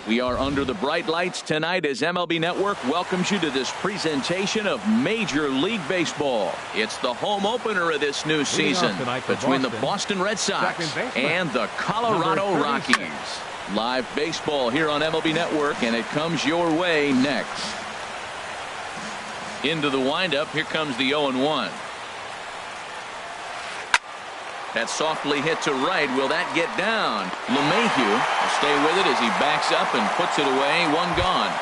We are under the bright lights tonight as MLB Network welcomes you to this presentation of Major League Baseball. It's the home opener of this new season between the Boston Red Sox and the Colorado Rockies. Live baseball here on MLB Network, and it comes your way next. Into the windup, here comes the 0-1. That softly hit to right. Will that get down? LeMahieu will stay with it as he backs up and puts it away. One gone.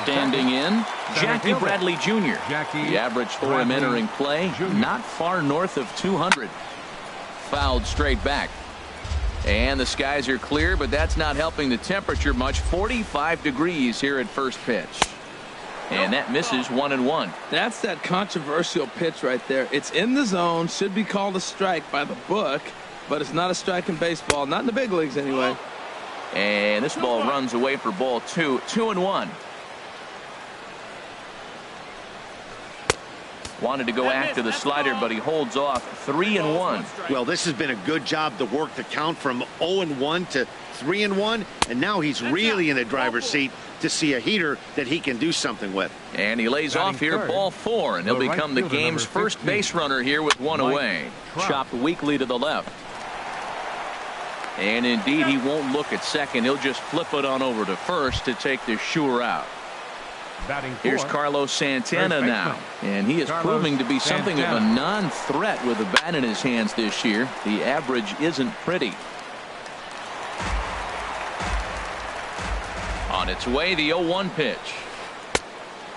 Standing in, Jackie Bradley Jr. The average for him entering play, not far north of 200. Fouled straight back. And the skies are clear, but that's not helping the temperature much. 45 degrees here at first pitch. And that misses 1-1. That's that controversial pitch right there. It's in the zone, should be called a strike by the book, but it's not a strike in baseball, not in the big leagues anyway. And this ball runs away for ball 2. 2-1. Wanted to go after the slider, but he holds off. 3-1. Well, this has been a good job to work the count from 0-1 to 3-1, and now he's really in the driver's seat to see a heater that he can do something with. And he lays off here, ball 4, and he'll become the game's first base runner here with one away. Chopped weakly to the left. And indeed, he won't look at second. He'll just flip it on over to first to take the sure out. Here's Carlos Santana now, and he is proving to be something of a non-threat with a bat in his hands this year. The average isn't pretty. On its way, the 0-1 pitch.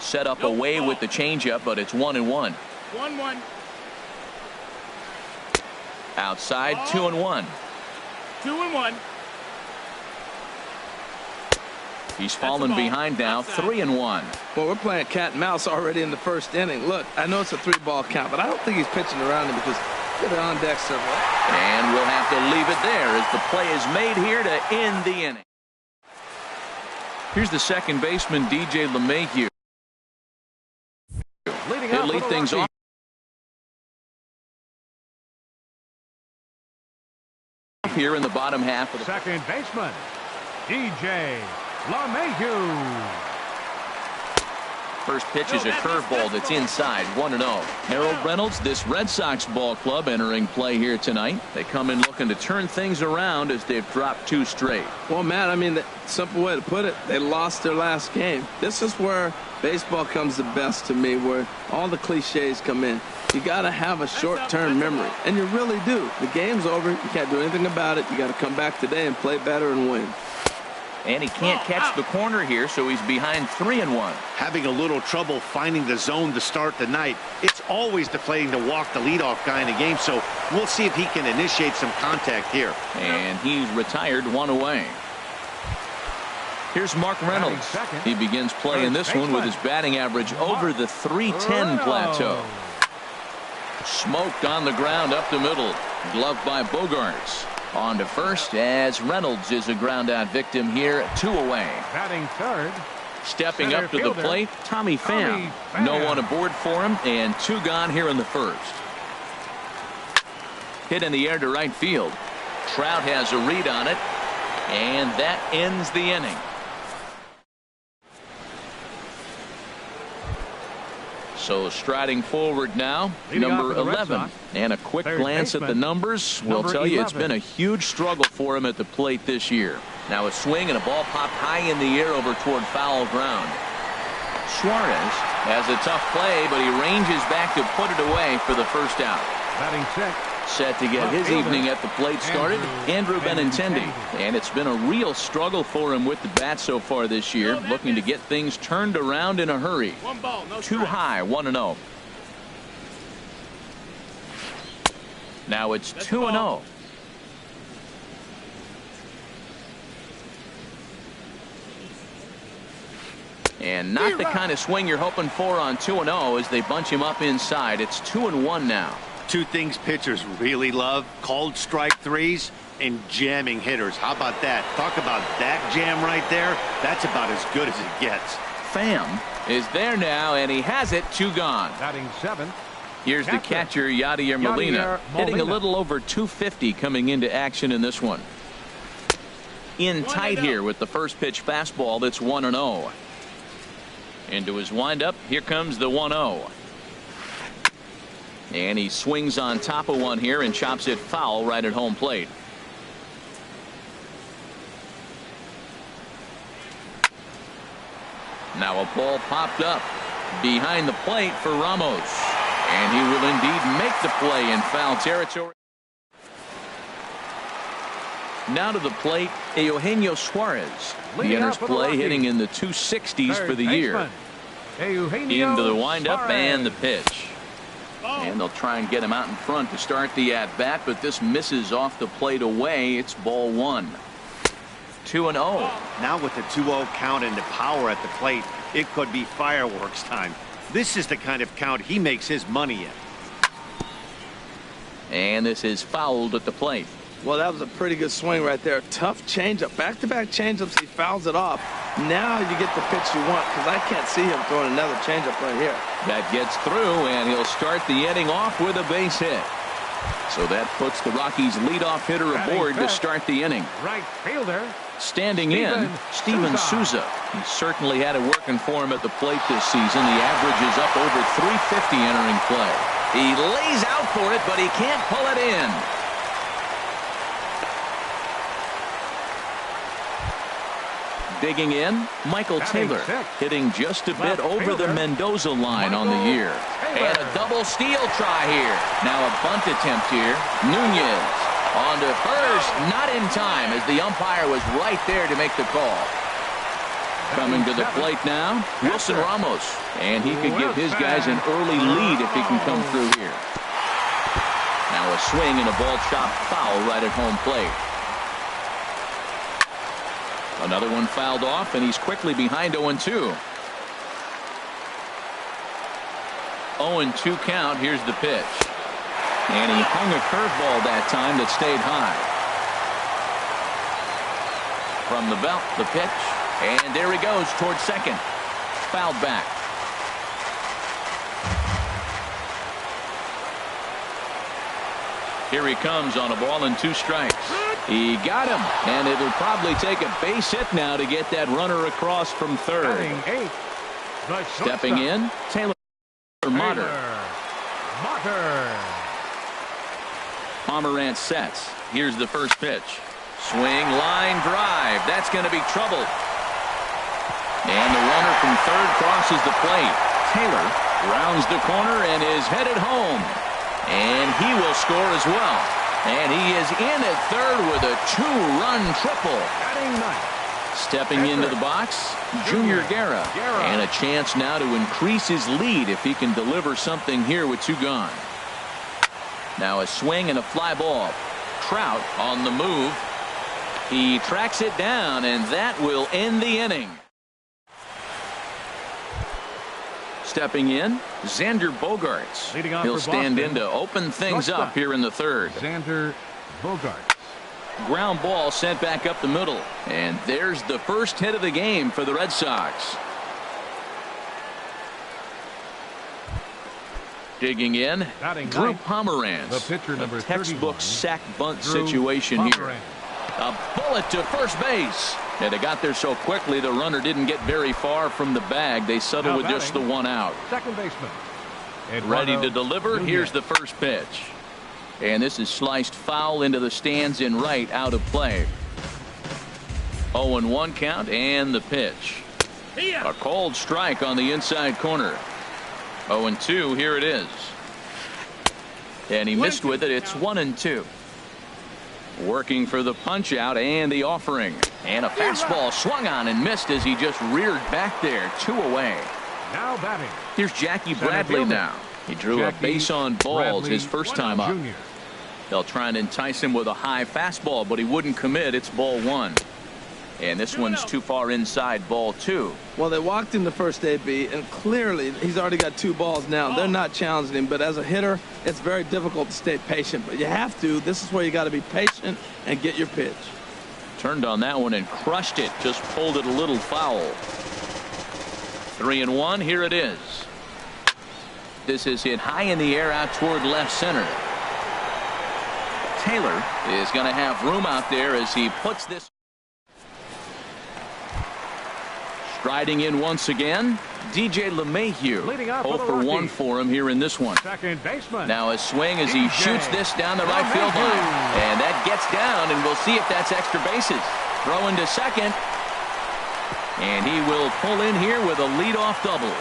Set up away with the changeup, but it's 1-1. 1-1. Outside, 2-1. 2-1. He's fallen behind now, 3-1. Well, we're playing cat and mouse already in the first inning. Look, I know it's a 3-ball count, but I don't think he's pitching around him because get it on deck several. And we'll have to leave it there as the play is made here to end the inning. Here's the second baseman, DJ LeMahieu. He'll lead things off here in the bottom half of the second baseman, DJ LeMahieu. First pitch is a curveball that's inside. 1-0. Harold Reynolds, this Red Sox ball club entering play here tonight. They come in looking to turn things around as they've dropped 2 straight. Well, Matt, I mean, the simple way to put it, they lost their last game. This is where baseball comes the best to me, where all the cliches come in. You got to have a short-term memory, and you really do. The game's over. You can't do anything about it. You got to come back today and play better and win. And he can't catch the corner here, so he's behind 3-1. Having a little trouble finding the zone to start the night. It's always deflating to walk the leadoff guy in a game, so we'll see if he can initiate some contact here. And he's retired, 1 away. Here's Mark Reynolds. He begins playing this one with his batting average over the 310 plateau. Smoked on the ground up the middle. Gloved by Bogarts. On to first as Reynolds is a ground out victim here, 2 away. Batting third. Stepping up to the plate, Tommy Pham. No one aboard for him, and 2 gone here in the first. Hit in the air to right field. Trout has a read on it, and that ends the inning. So striding forward now, number 11. And a quick glance at the numbers will tell you it's been a huge struggle for him at the plate this year. Now a swing and a ball popped high in the air over toward foul ground. Suarez has a tough play, but he ranges back to put it away for the first out. Batting check. Set to get his evening at the plate started, Andrew Benintendi. And it's been a real struggle for him with the bat so far this year, looking to get things turned around in a hurry. Too high, 1-0. Now it's 2-0. And not the kind of swing you're hoping for on 2-0 as they bunch him up inside. It's 2-1 now. 2 things pitchers really love: called strike threes and jamming hitters. How about that? Talk about that jam right there. That's about as good as it gets. Pham is there now, and he has it. 2 gone. Batting 7th. Here's the catcher, Yadier Molina, hitting a little over 250 coming into action in this one. in tight here with the first pitch fastball that's 1-0. Into his windup. Here comes the 1-0. And he swings on top of one here and chops it foul right at home plate. Now a ball popped up behind the plate for Ramos. And he will indeed make the play in foul territory. Now to the plate, Eugenio Suarez. He enters play hitting in the 260s for the year. Into the windup and the pitch. And they'll try and get him out in front to start the at-bat, but this misses off the plate away. It's ball one. 2-0. Now with the 2-0 count and the power at the plate, it could be fireworks time. This is the kind of count he makes his money in. And this is fouled at the plate. Well, that was a pretty good swing right there. Tough changeup. Back-to-back changeups. He fouls it off. Now you get the pitch you want, because I can't see him throwing another changeup right here. That gets through, and he'll start the inning off with a base hit. So that puts the Rockies' leadoff hitter aboard to start the inning. Right fielder. Standing in, Steven Souza. He certainly had it working for him at the plate this season. The average is up over 350 entering play. He lays out for it, but he can't pull it in. Digging in, Michael Taylor, hitting just a bit over the Mendoza line on the year. And a double steal try here. Now a bunt attempt here. Nunez on to first, not in time, as the umpire was right there to make the call. Coming to the plate now, Wilson Ramos. And he could give his guys an early lead if he can come through here. Now a swing and a ball chopped foul right at home plate. Another one fouled off, and he's quickly behind 0-2. 0-2 count. Here's the pitch. And he hung a curveball that time that stayed high. From the belt, the pitch. And there he goes towards second. Fouled back. Here he comes on a ball and 2 strikes. He got him, and it'll probably take a base hit now to get that runner across from third. Stepping in, Taylor Motter. Pomerantz sets. Here's the first pitch. Swing, line drive. That's going to be trouble. And the runner from third crosses the plate. Taylor rounds the corner and is headed home. And he will score as well. And he is in at third with a 2-run triple. Stepping into the box, Junior Guerra. And a chance now to increase his lead if he can deliver something here with 2 gone. Now a swing and a fly ball. Trout on the move. He tracks it down, and that will end the inning. Stepping in, Xander Bogaerts. He'll stand in to open things up here in the third. Xander Bogaerts. Ground ball sent back up the middle. And there's the first hit of the game for the Red Sox. Digging in, Drew Pomerantz. A textbook sack bunt situation here. A bullet to first base. And they got there so quickly the runner didn't get very far from the bag. They settled with just the 1 out. Second baseman. Ready to deliver. Here's the first pitch. And this is sliced foul into the stands in right, out of play. 0-1 count, and the pitch. A cold strike on the inside corner. 0-2, here it is. And he missed with it. It's 1-2. Working for the punch out and the offering. And a fastball swung on and missed as he just reared back there. 2 away. Now batting. Here's Jackie Bradley now. He drew a base on balls his first time up. They'll try and entice him with a high fastball, but he wouldn't commit. It's ball 1. And this one's too far inside, ball 2. Well, they walked him the first AB, and clearly he's already got 2 balls now. They're not challenging him, but as a hitter, it's very difficult to stay patient. But you have to. This is where you got to be patient and get your pitch. Turned on that one and crushed it. Just pulled it a little foul. 3-1. Here it is. This is hit high in the air out toward left center. Taylor is going to have room out there as he puts this. Striding in once again, DJ LeMahieu. 0 for 1 for him here in this one. Second baseman. Now a swing as he shoots this down the right field line. And that gets down, and we'll see if that's extra bases. Throwing to second. And he will pull in here with a leadoff double.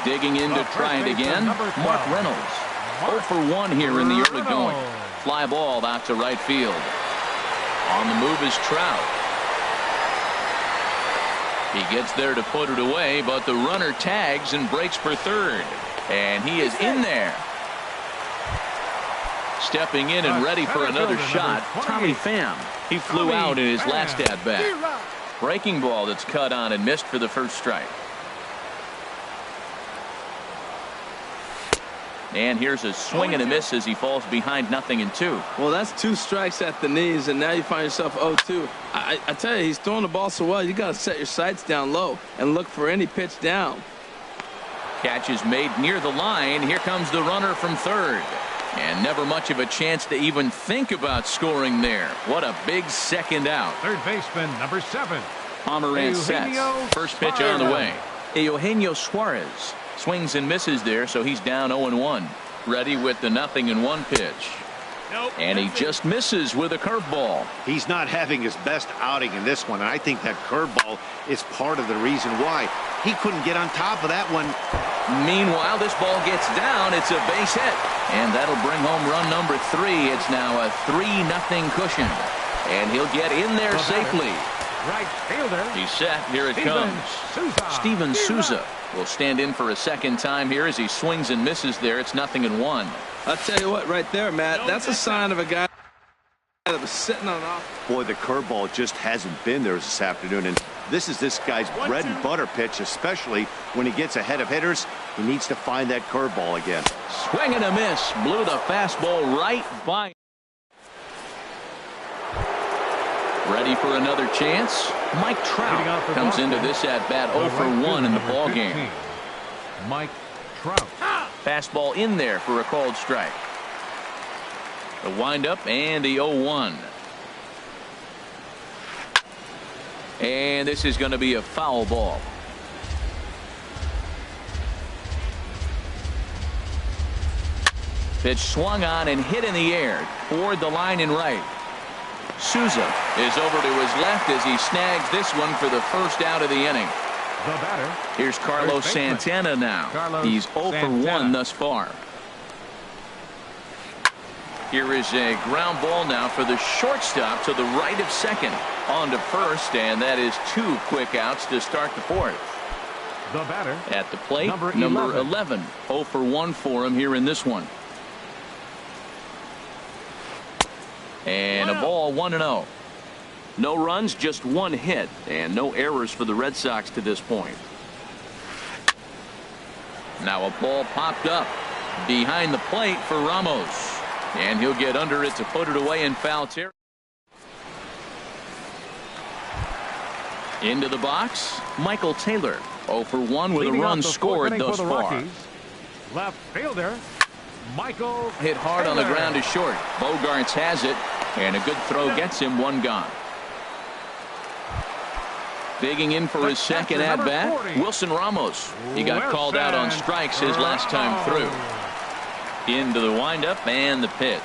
Digging in to try it again, Mark Reynolds. 0 for 1 here in the early going. Fly ball out to right field. On the move is Trout. He gets there to put it away, but the runner tags and breaks for third. And he is in there. Stepping in and ready for another shot, Tommy Pham. He flew out in his last at-bat. Breaking ball that's cut on and missed for the first strike. And here's a swing and a miss as he falls behind 0-2. Well, that's 2 strikes at the knees, and now you find yourself 0-2. I tell you, he's throwing the ball so well, you got to set your sights down low and look for any pitch down. Catch is made near the line. Here comes the runner from third. And never much of a chance to even think about scoring there. What a big second out. Third baseman, number 7. Pomerantz sets. First pitch on the way. Eugenio Suarez swings and misses there, so he's down 0-1. Ready with the 0-1 pitch. Nope, and he just misses with a curveball. He's not having his best outing in this one, and I think that curveball is part of the reason why. He couldn't get on top of that one. Meanwhile, this ball gets down. It's a base hit. And that'll bring home run number 3. It's now a 3-0 cushion. And he'll get in there safely. Right fielder. He's set. Here it comes. Steven Souza will stand in for a second time here as he swings and misses there. It's 0-1. I'll tell you what, right there, Matt, that's a sign of a guy that was sitting on off. Boy, the curveball just hasn't been there this afternoon, and this is this guy's bread and butter pitch, especially when he gets ahead of hitters. He needs to find that curveball again. Swing and a miss. Blew the fastball right by. Ready for another chance. Mike Trout comes into this at-bat 0 for 1 in the ball game. Mike Trout. Fastball in there for a called strike. The windup and the 0-1. And this is going to be a foul ball. Pitch swung on and hit in the air toward the line and right. Souza is over to his left as he snags this one for the first out of the inning. The batter. Here's Carlos Santana now. He's 0 for 1 thus far. Here is a ground ball now for the shortstop to the right of second. On to first, and that is 2 quick outs to start the fourth. The batter. At the plate, number 11. 0 for 1 for him here in this one. And a ball 1-0. No runs, just 1 hit, and no errors for the Red Sox to this point. Now a ball popped up behind the plate for Ramos. And he'll get under it to put it away in foul territory. Into the box, Michael Taylor. 0 for 1 with a run scored thus far. Left fielder, Michael hit hard on the ground to short. Bogarts has it, and a good throw gets him 1 gone. Digging in for his second at-bat, Wilson Ramos. He got called out on strikes his last time through. Into the windup and the pitch.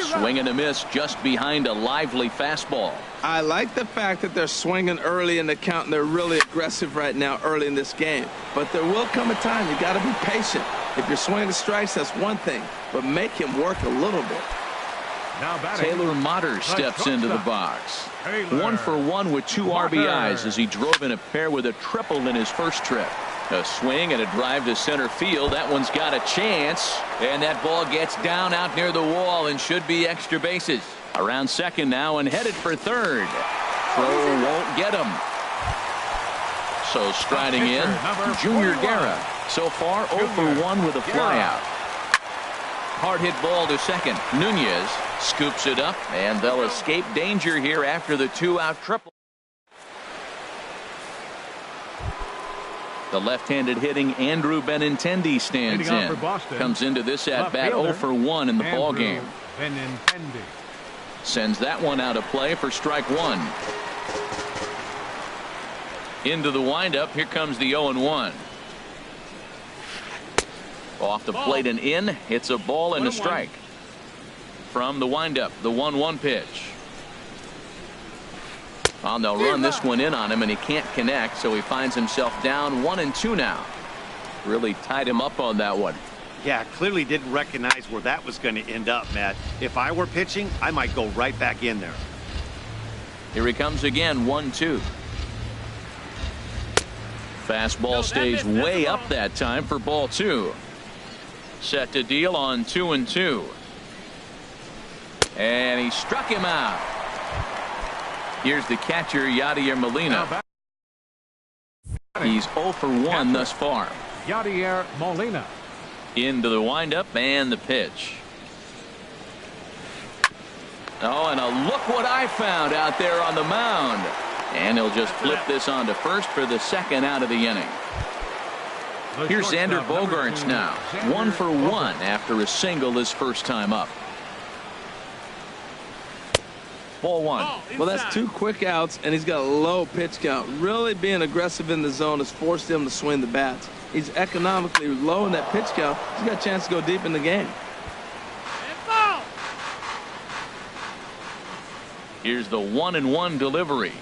Swing and a miss just behind a lively fastball. I like the fact that they're swinging early in the count, and they're really aggressive right now early in this game. But there will come a time you got to be patient. If you're swinging the strikes, that's one thing, but make him work a little bit. Now batting, Taylor Motter steps into the box. 1 for 1 with 2 RBIs as he drove in a pair with a triple in his first trip. A swing and a drive to center field. That one's got a chance, and that ball gets down out near the wall and should be extra bases. Around second now and headed for third. Throw won't get him. So striding in, Junior Guerra. So far 0 for 1 with a flyout. Hard hit ball to second. Nunez scoops it up, and they'll escape danger here after the 2-out triple. The left-handed hitting Andrew Benintendi stands in. Comes into this at-bat 0 for 1 in the ball game. Sends that one out of play for strike 1. Into the windup. Here comes the 0-1. Off the plate and in. It's a ball and a strike. From the windup, the 1-1 pitch. Well, they'll run this one in on him, and he can't connect, so he finds himself down 1-2 now. Really tied him up on that one. Yeah, clearly didn't recognize where that was going to end up, Matt. If I were pitching, I might go right back in there. Here he comes again, 1-2. Fastball stays way up that time for ball 2. Set to deal on 2-2. And he struck him out. Here's the catcher, Yadier Molina. He's 0 for 1 thus far. Yadier Molina. Into the windup and the pitch. Oh, and look what I found out there on the mound. And he'll just flip this on to first for the second out of the inning. Here's Xander Bogaerts now. 1 for 1 after a single his first time up. Ball 1. Well, that's 2 quick outs, and he's got a low pitch count. Really being aggressive in the zone has forced him to swing the bats. He's economically low in that pitch count. He's got a chance to go deep in the game. Here's the 1-1 delivery.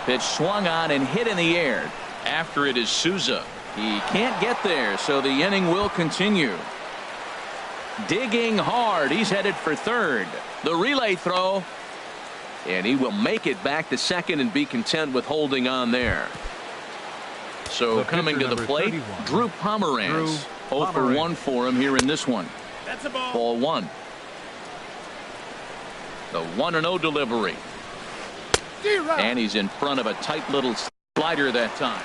Pitch swung on and hit in the air. After it is Souza. He can't get there, so the inning will continue. Digging hard. He's headed for third. The relay throw. And he will make it back to second and be content with holding on there. So coming to the plate, 31. Drew Pomeranz. 0 for 1 for him here in this one. That's a ball. Ball 1. The 1-0 delivery. And he's in front of a tight little slider that time.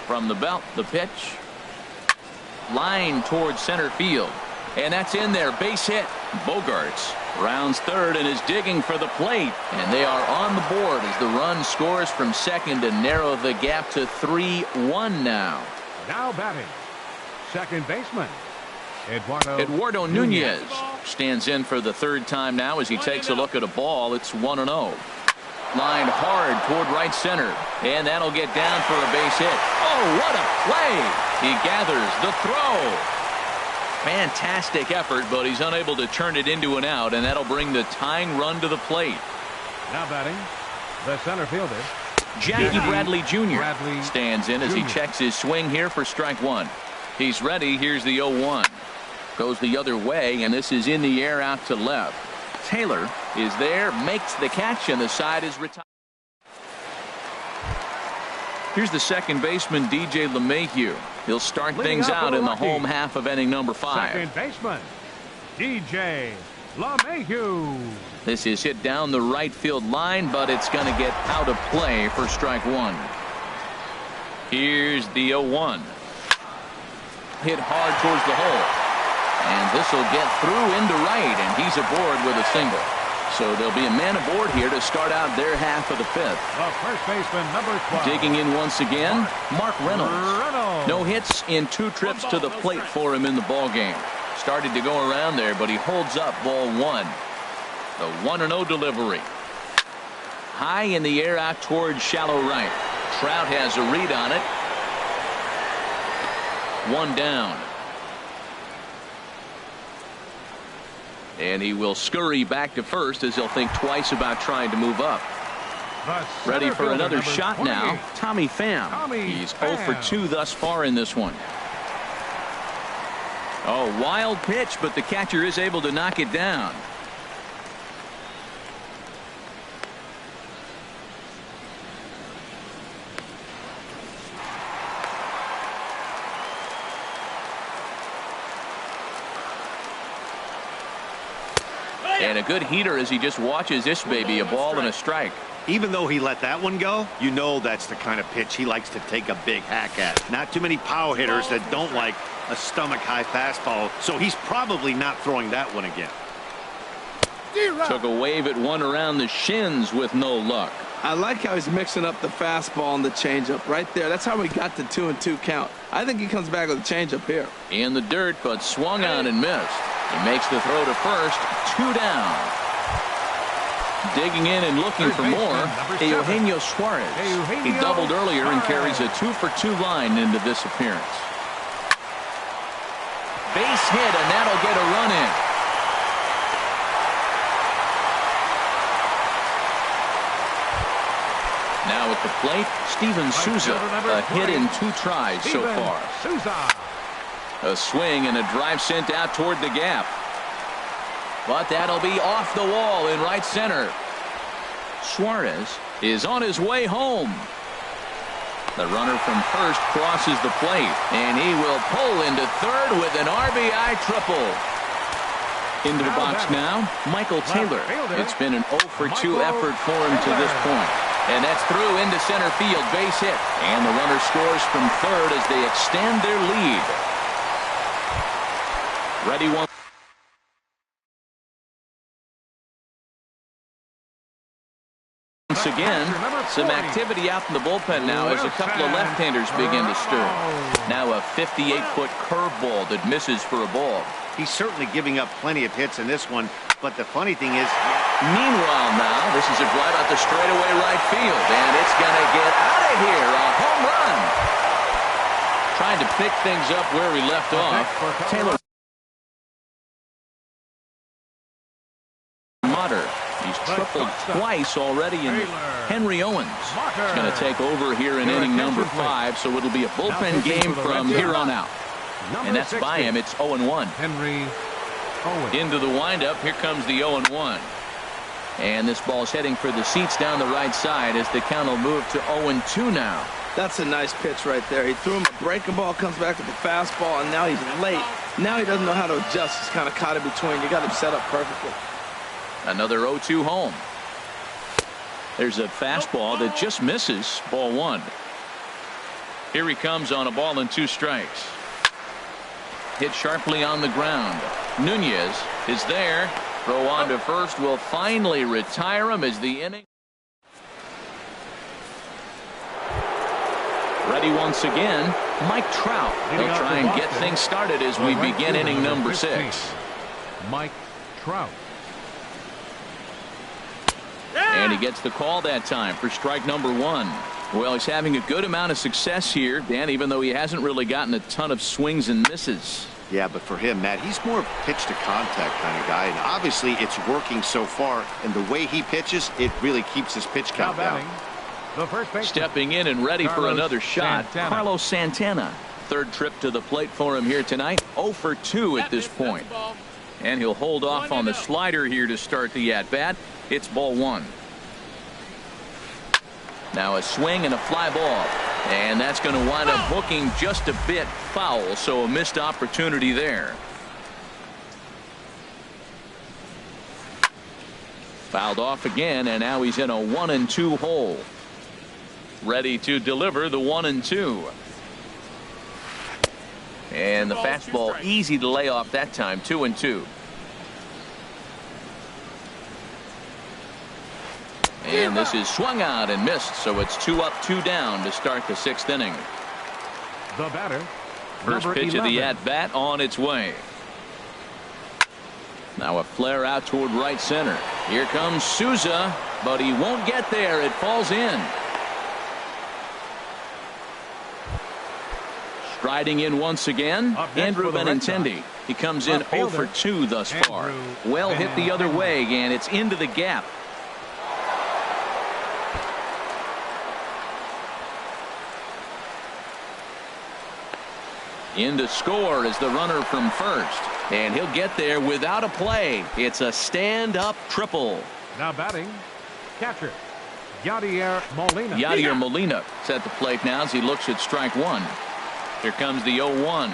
From the belt, the pitch. Line towards center field. And that's in there. Base hit. Bogaerts rounds third and is digging for the plate. And they are on the board as the run scores from second to narrow the gap to 3-1 now. Now batting, second baseman, Eduardo Nunez stands in for the third time now as he takes a look at a ball. It's 1-0. Line hard toward right center. And that'll get down for a base hit. Oh, what a play. He gathers the throw. Fantastic effort, but he's unable to turn it into an out, and that'll bring the tying run to the plate. Now batting, the center fielder, Jackie Bradley Jr. Bradley stands in as he checks his swing here for strike 1. He's ready. Here's the 0-1. Goes the other way, and this is in the air out to left. Taylor is there, makes the catch, and the side is retired. Here's the second baseman, DJ LeMahieu. He'll start things out in the home half of inning number 5. second baseman, DJ LeMahieu. This is hit down the right field line, but it's going to get out of play for strike 1. Here's the 0-1. Hit hard towards the hole. And this will get through into right, and he's aboard with a single. So there'll be a man aboard here to start out their half of the 5th. The first baseman, number 12. Digging in once again, Mark Reynolds. No hits in 2 trips to the plate for him in the ball game. Started to go around there, but he holds up ball 1. The 1-0 delivery. High in the air out towards shallow right. Trout has a read on it. 1 down. And he will scurry back to first as he'll think twice about trying to move up. Ready for another shot now. Tommy Pham. He's 0 for 2 thus far in this one. Oh, wild pitch, but the catcher is able to knock it down. And a good heater as he just watches this baby, a ball and a strike. Even though he let that one go, you know that's the kind of pitch he likes to take a big hack at. Not too many power hitters that don't like a stomach-high fastball, so he's probably not throwing that one again. Took a wave at one around the shins with no luck. I like how he's mixing up the fastball and the changeup right there. That's how we got the 2-2 count. I think he comes back with a changeup here. In the dirt, but swung on and missed. He makes the throw to first. 2 down. Digging in and looking for more, Eugenio Suarez. He doubled earlier and carries a 2-for-2 line into this appearance. Base hit, and that'll get a run in. Now at the plate, Steven Souza. A hit in 2 tries so far. A swing and a drive sent out toward the gap. But that'll be off the wall in right center. Suarez is on his way home. The runner from first crosses the plate, and he will pull into third with an RBI triple. Into the box now, Michael Taylor. It's been an 0-for-2 effort for him to this point. And that's through into center field, base hit. And the runner scores from third as they extend their lead. Ready one. Once again, some activity out in the bullpen now as a couple of left-handers begin to stir. Now a 58-foot curveball that misses for a ball. He's certainly giving up plenty of hits in this one, but the funny thing is... Meanwhile now, this is a drive out the straightaway right field, and it's going to get out of here. A home run. Trying to pick things up where he left off. Taylor Motter. He's tripled twice already, and Henry Owens is going to take over here in inning number 5, so it'll be a bullpen game from here on out. And that's by him. It's 0-1. Henry Owens. Into the windup. Here comes the 0-1. And this ball's heading for the seats down the right side as the count will move to 0-2 now. That's a nice pitch right there. He threw him a breaking ball, comes back to the fastball, and now he's late. Now he doesn't know how to adjust. He's kind of caught in between. You got him set up perfectly. Another 0-2 home. There's a fastball that just misses. Ball 1. Here he comes on a ball and 2 strikes. Hit sharply on the ground. Nunez is there. Throw on to first will finally retire him as the inning. Ready once again, Mike Trout. He'll try and get things started as we begin inning number 6. Mike Trout. And he gets the call that time for strike number 1. Well, he's having a good amount of success here, Dan, even though he hasn't really gotten a ton of swings and misses. Yeah, but for him, Matt, he's more pitch to contact kind of guy, and obviously it's working so far, and the way he pitches, it really keeps his pitch count down. Stepping in and ready for another shot, Carlos Santana. Third trip to the plate for him here tonight. 0-for-2 at this point. And he'll hold off on the slider here to start the at-bat. It's ball 1. Now a swing and a fly ball. And that's going to wind up hooking just a bit foul, so a missed opportunity there. Fouled off again, and now he's in a 1-2 hole. Ready to deliver the 1-2. And the fastball easy to lay off that time. 2-2. And this is swung out and missed, so it's 2 up, 2 down to start the 6th inning. The batter. First pitch of the at-bat on its way. Now a flare out toward right center. Here comes Souza, but he won't get there. It falls in. Striding in once again, Andrew Benintendi. He comes in 0-for-2 thus far. Well hit the other way, and it's into the gap. In to score is the runner from first, and he'll get there without a play. It's a stand-up triple. Now batting, catcher Yadier Molina. Yadier Molina is at the plate now as he looks at strike 1. Here comes the 0-1.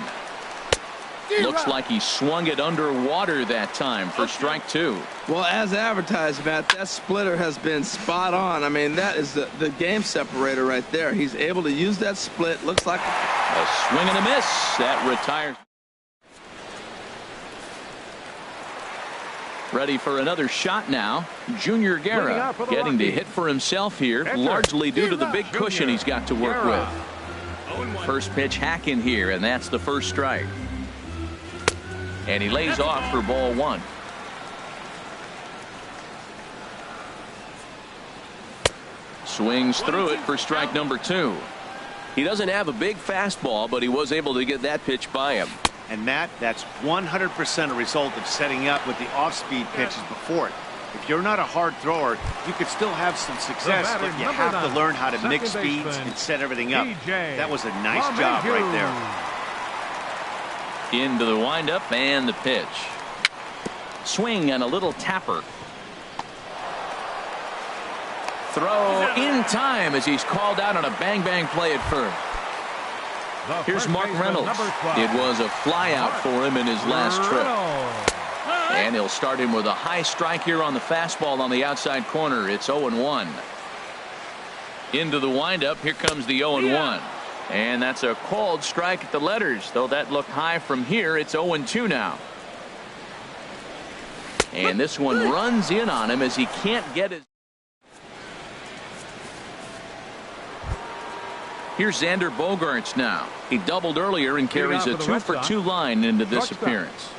Looks like he swung it underwater that time for strike 2. Well, as advertised, Matt, that splitter has been spot on. I mean, that is the game separator right there. He's able to use that split. Looks like a swing and a miss. That retires. Ready for another shot now. Junior Guerra getting to hit for himself here, largely due to the big cushion he's got to work with. First pitch hacking here, and that's the first strike. And he lays off for ball 1. Swings through it for strike number 2. He doesn't have a big fastball, but he was able to get that pitch by him. And that's 100% a result of setting up with the off-speed pitches before it. If you're not a hard thrower, you could still have some success, but you have to learn how to mix speeds and set everything up. That was a nice job right there. Into the windup and the pitch. Swing and a little tapper. Throw in time as he's called out on a bang-bang play at first. Here's Mark Reynolds. It was a flyout for him in his last trip. And he'll start him with a high strike here on the fastball on the outside corner. It's 0-1. Into the windup. Here comes the 0-1. And that's a called strike at the letters. Though that looked high from here, it's 0-2 now. And this one runs in on him as he can't get his. Here's Xander Bogaerts now. He doubled earlier and carries a 2-for-2 line into this appearance.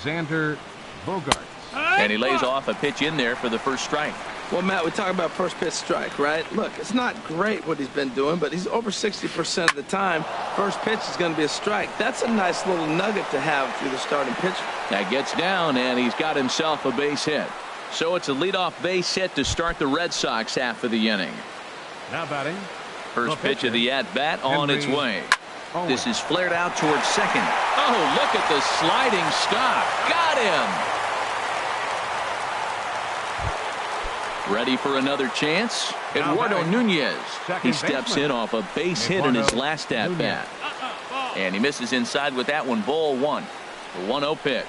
Xander Bogaerts. And he lays off a pitch in there for the first strike. Well, Matt, we talk about first pitch strike, right? Look, it's not great what he's been doing, but he's over 60% of the time. First pitch is going to be a strike. That's a nice little nugget to have through the starting pitcher. That gets down, and he's got himself a base hit. So it's a leadoff base hit to start the Red Sox half of the inning. Now batting. First pitch of the at-bat on its way. This is flared out towards second. Oh, look at the sliding stop. Got him. Ready for another chance? Eduardo Nunez. He steps in off a base hit in his last at-bat. And he misses inside with that one. Ball 1. The 1-0 pitch.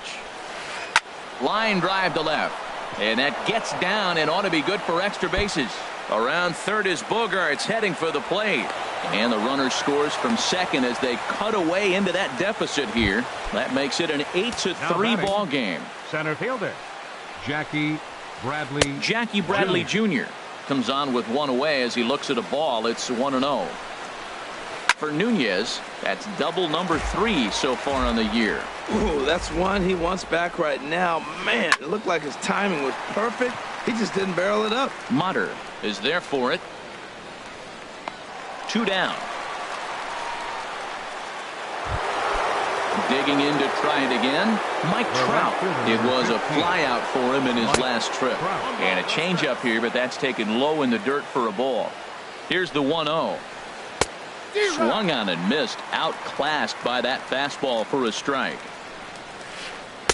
Line drive to left. And that gets down and ought to be good for extra bases. Around third is Bogaerts heading for the plate. And the runner scores from second as they cut away into that deficit here. That makes it an 8-3 ball game. Center fielder Jackie Bradley Jr. comes on with one away as he looks at a ball. It's 1-0. For Nunez, that's double number 3 so far on the year. Ooh, that's one he wants back right now. Man, it looked like his timing was perfect. He just didn't barrel it up. Motter is there for it. 2 down. Digging in to try it again. Mike Trout. It was a flyout for him in his last trip. And a changeup here, but that's taken low in the dirt for a ball. Here's the 1-0. Swung on and missed. Outclassed by that fastball for a strike.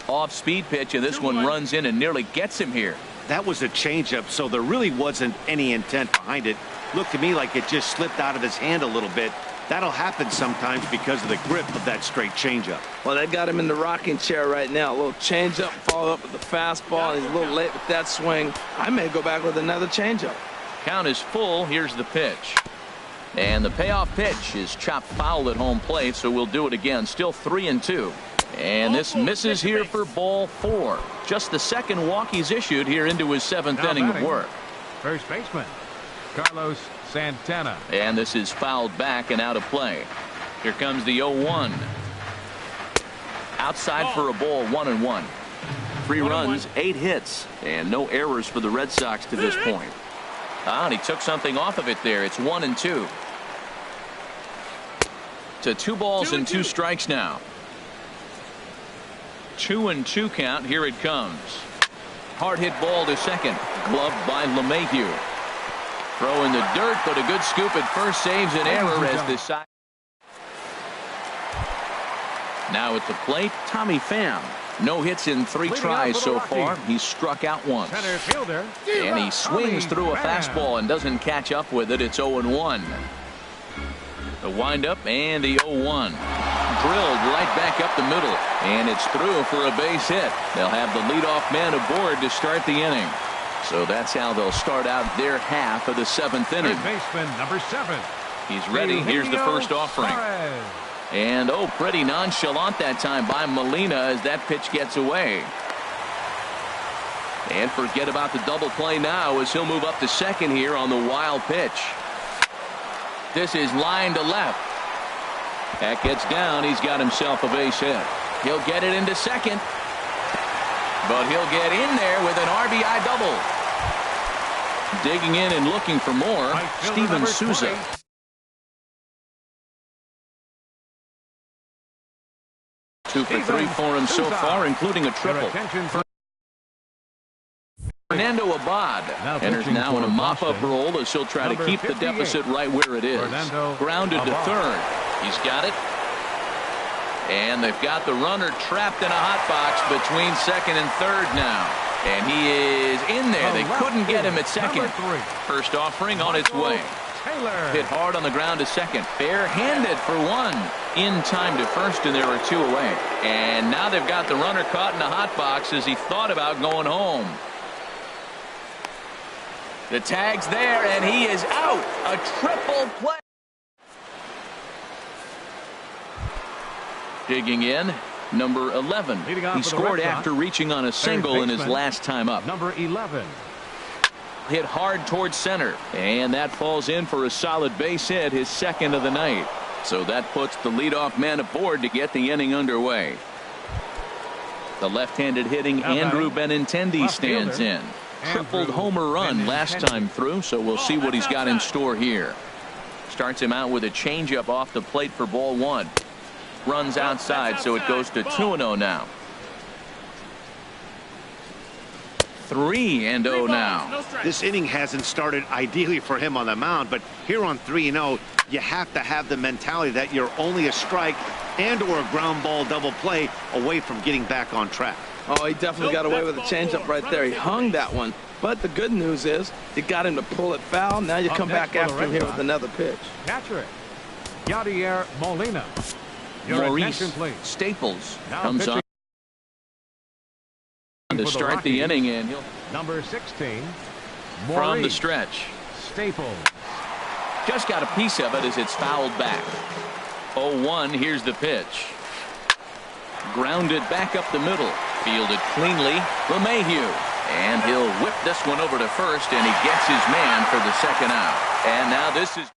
Off-speed pitch, and this one runs in and nearly gets him here. That was a changeup, so there really wasn't any intent behind it. Looked to me like it just slipped out of his hand a little bit. That'll happen sometimes because of the grip of that straight changeup. Well, they got him in the rocking chair right now. A little changeup, follow up with the fastball. He's a little late with that swing. I may go back with another changeup. Count is full. Here's the pitch. And the payoff pitch is chopped foul at home plate, so we'll do it again. Still 3-2. And this misses here for ball 4. Just the second walk he's issued here into his 7th inning of work. First baseman Carlos Santana. And this is fouled back and out of play. Here comes the 0-1. Outside for a ball, 1-1. 3 runs, 8 hits, and no errors for the Red Sox to this point. And he took something off of it there. It's 1-2. To 2 balls and 2 strikes now. 2-2 count. Here it comes. Hard hit ball to second. Gloved by LeMahieu. Throw in the dirt, but a good scoop at first saves an error as the side. Now at the plate, Tommy Pham. No hits in 3 tries so far. He's struck out once. Center fielder. And he swings through a fastball and doesn't catch up with it. It's 0-1. The windup and the 0-1. Drilled right back up the middle. And it's through for a base hit. They'll have the leadoff man aboard to start the inning. So that's how they'll start out their half of the 7th inning. Third baseman number 7. He's ready. Here's the first offering. And pretty nonchalant that time by Molina as that pitch gets away. And forget about the double play now as he'll move up to second here on the wild pitch. This is line to left. That gets down. He's got himself a base hit. He'll get it into second. But he'll get in there with an RBI double. Digging in and looking for more, Steven Souza. 2 for 3 for him so far, including a triple. Fernando Abad enters now in a mop-up role as he'll try to keep the deficit right where it is. Grounded to third. He's got it. And they've got the runner trapped in a hot box between second and third now. And he is in there. They couldn't get him at second. First offering on its way. Hit hard on the ground to second. Bare-handed for one. In time to first, and there are 2 away. And now they've got the runner caught in a hot box as he thought about going home. The tag's there, and he is out. A triple play. Digging in, number 11. He scored after reaching on a single in his last time up. Number 11. Hit hard towards center, and that falls in for a solid base hit, his second of the night. So that puts the leadoff man aboard to get the inning underway. The left-handed hitting Andrew Benintendi stands in. Tripled homer run last time through, so we'll see what he's got in store here. Starts him out with a changeup off the plate for ball 1. Runs outside, so it goes to 2-0 now. 3-0 now. This inning hasn't started ideally for him on the mound, but here on 3-0, you have to have the mentality that you're only a strike and or a ground ball double play away from getting back on track. Oh, he definitely got away with a changeup right there. He hung that one. But the good news is you got him to pull it foul. Now you come back after him here with another pitch. Catcher, Yadier Molina. Maurice Staples comes on to start the inning, and he'll number 16 from the stretch. Staples just got a piece of it as it's fouled back. 0-1. Here's the pitch. Grounded back up the middle. Fielded cleanly. LeMahieu. And he'll whip this one over to first, and he gets his man for the second out. And now this is.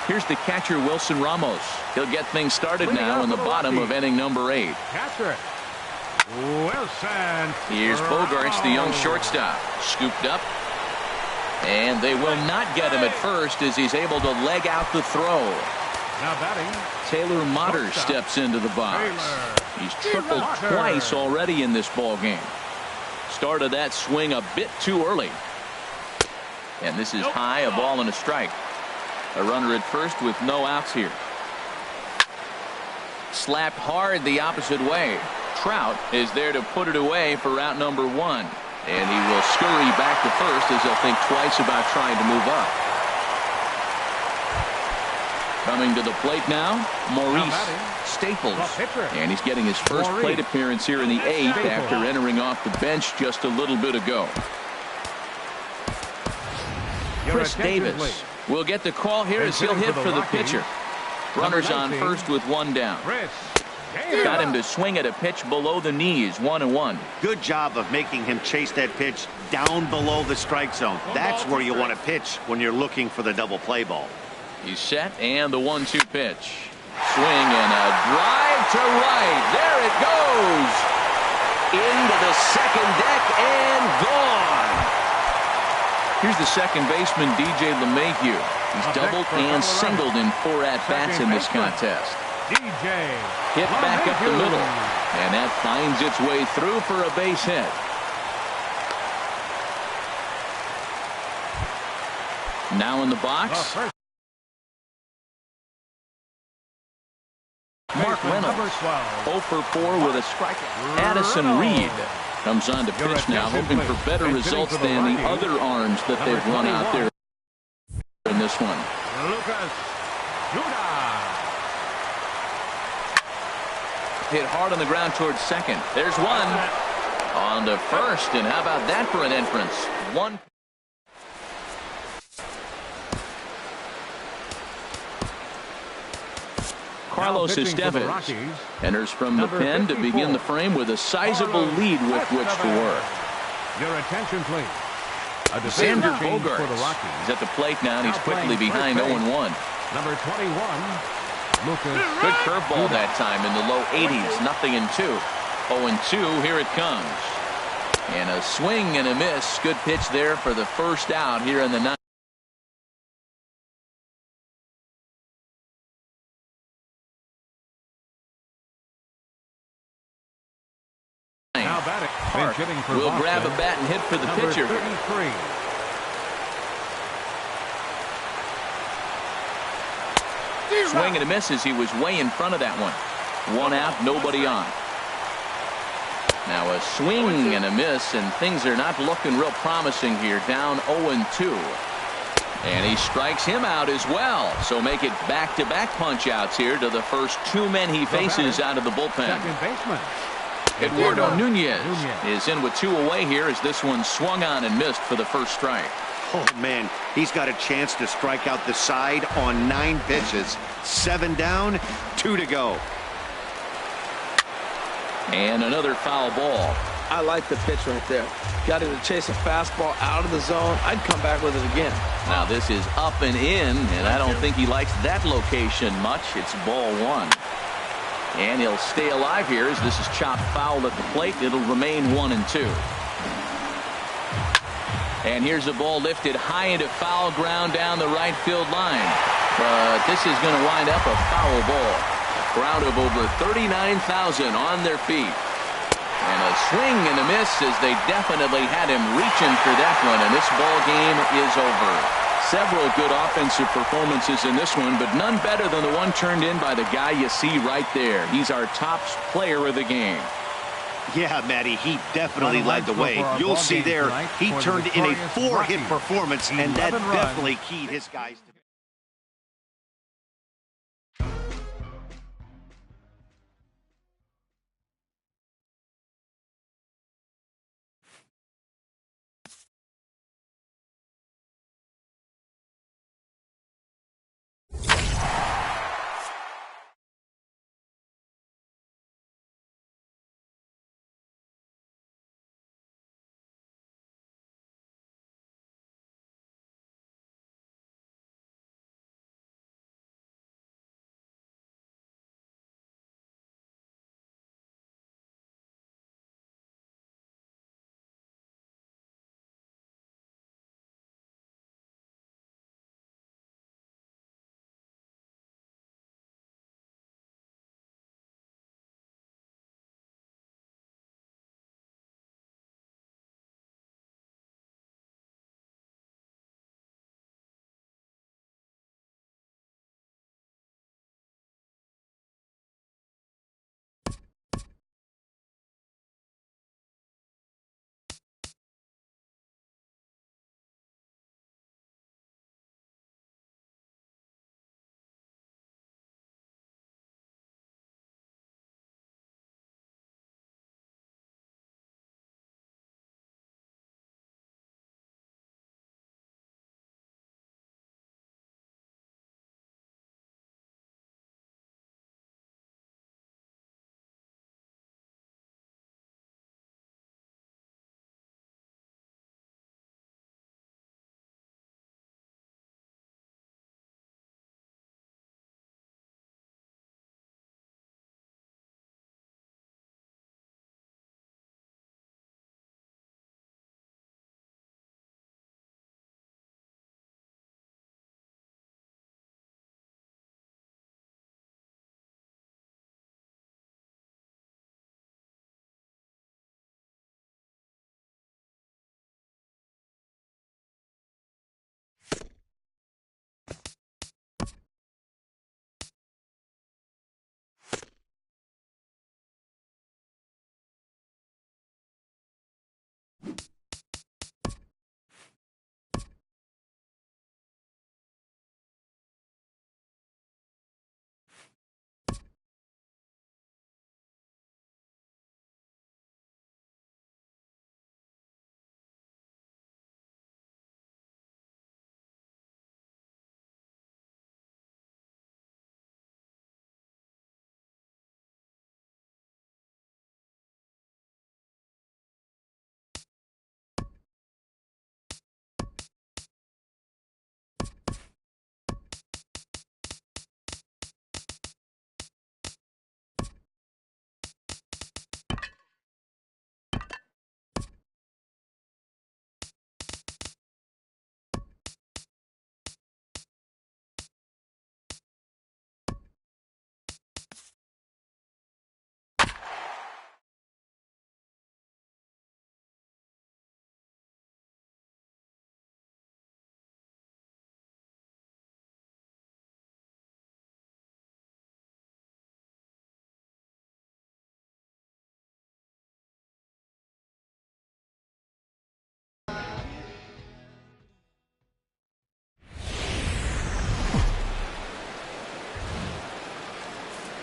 Here's the catcher, Wilson Ramos. He'll get things started now in the bottom of inning number 8. Catcher Wilson. Here's Bogarts, the young shortstop. Scooped up. And they will not get him at first as he's able to leg out the throw. Now batting, Taylor Motter steps into the box. He's tripled twice already in this ball game. Started that swing a bit too early. And this is high, a ball and a strike. A runner at first with no outs here. Slapped hard the opposite way. Trout is there to put it away for out number 1. And he will scurry back to first as he'll think twice about trying to move up. Coming to the plate now, Maurice Staples. And he's getting his first plate appearance here in the 8th after entering off the bench just a little bit ago. Chris Davis will get the call here as he'll hit for the pitcher. Runners on first with 1 down. Got him to swing at a pitch below the knees, 1-1. Good job of making him chase that pitch down below the strike zone. That's where you want to pitch when you're looking for the double play ball. He's set, and the 1-2 pitch. Swing and a drive to right. There it goes. Into the second deck and gone. Here's the second baseman, DJ LeMahieu. He's doubled and singled in 4 at-bats in this contest. Hit back up the middle, and that finds its way through for a base hit. Now in the box, Mark Reynolds, 0 for 4 with a strikeout. Addison Reed comes on to pitch now, hoping for better results than the other arms that they've run out there in this one. Hit hard on the ground towards second. There's one. On to first, and how about that for an entrance? 1. Carlos Estevez enters from the pen to begin the frame with a sizable lead with which to work. Your attention, please. Xander Bogaerts is at the plate now, and he's quickly behind 0-1. Number 21. Good curveball that time in the low 80s. Nothing in 2. 0-2. Here it comes. And a swing and a miss. Good pitch there for the first out here in the ninth. Now batting. Pinch hitting for Will Boston. grab a bat and hit for the Number pitcher. 33. Swing and a miss as he was way in front of that one. One out, nobody on. Now a swing and a miss, and things are not looking real promising here. Down 0-2. And he strikes him out as well. So make it back-to-back punch-outs here to the first two men he faces out of the bullpen. Second baseman. Eduardo Nunez is in with two away here as this one swung on and missed for the first strike. Oh, man, he's got a chance to strike out the side on 9 pitches. 7 down, 2 to go. And another foul ball. I like the pitch right there. Got him to chase a fastball out of the zone. I'd come back with it again. Now this is up and in, and I don't think he likes that location much. It's ball 1. And he'll stay alive here as this is chopped foul at the plate. It'll remain 1-2. And here's a ball lifted high into foul ground down the right field line. But this is going to wind up a foul ball. Crowd of over 39,000 on their feet. And a swing and a miss as they definitely had him reaching for that one. And this ball game is over. Several good offensive performances in this one, but none better than the one turned in by the guy you see right there. He's our top player of the game. Yeah, Matty, he definitely led the way. You'll see there, he turned in a 4-hit performance, and that definitely keyed his guys to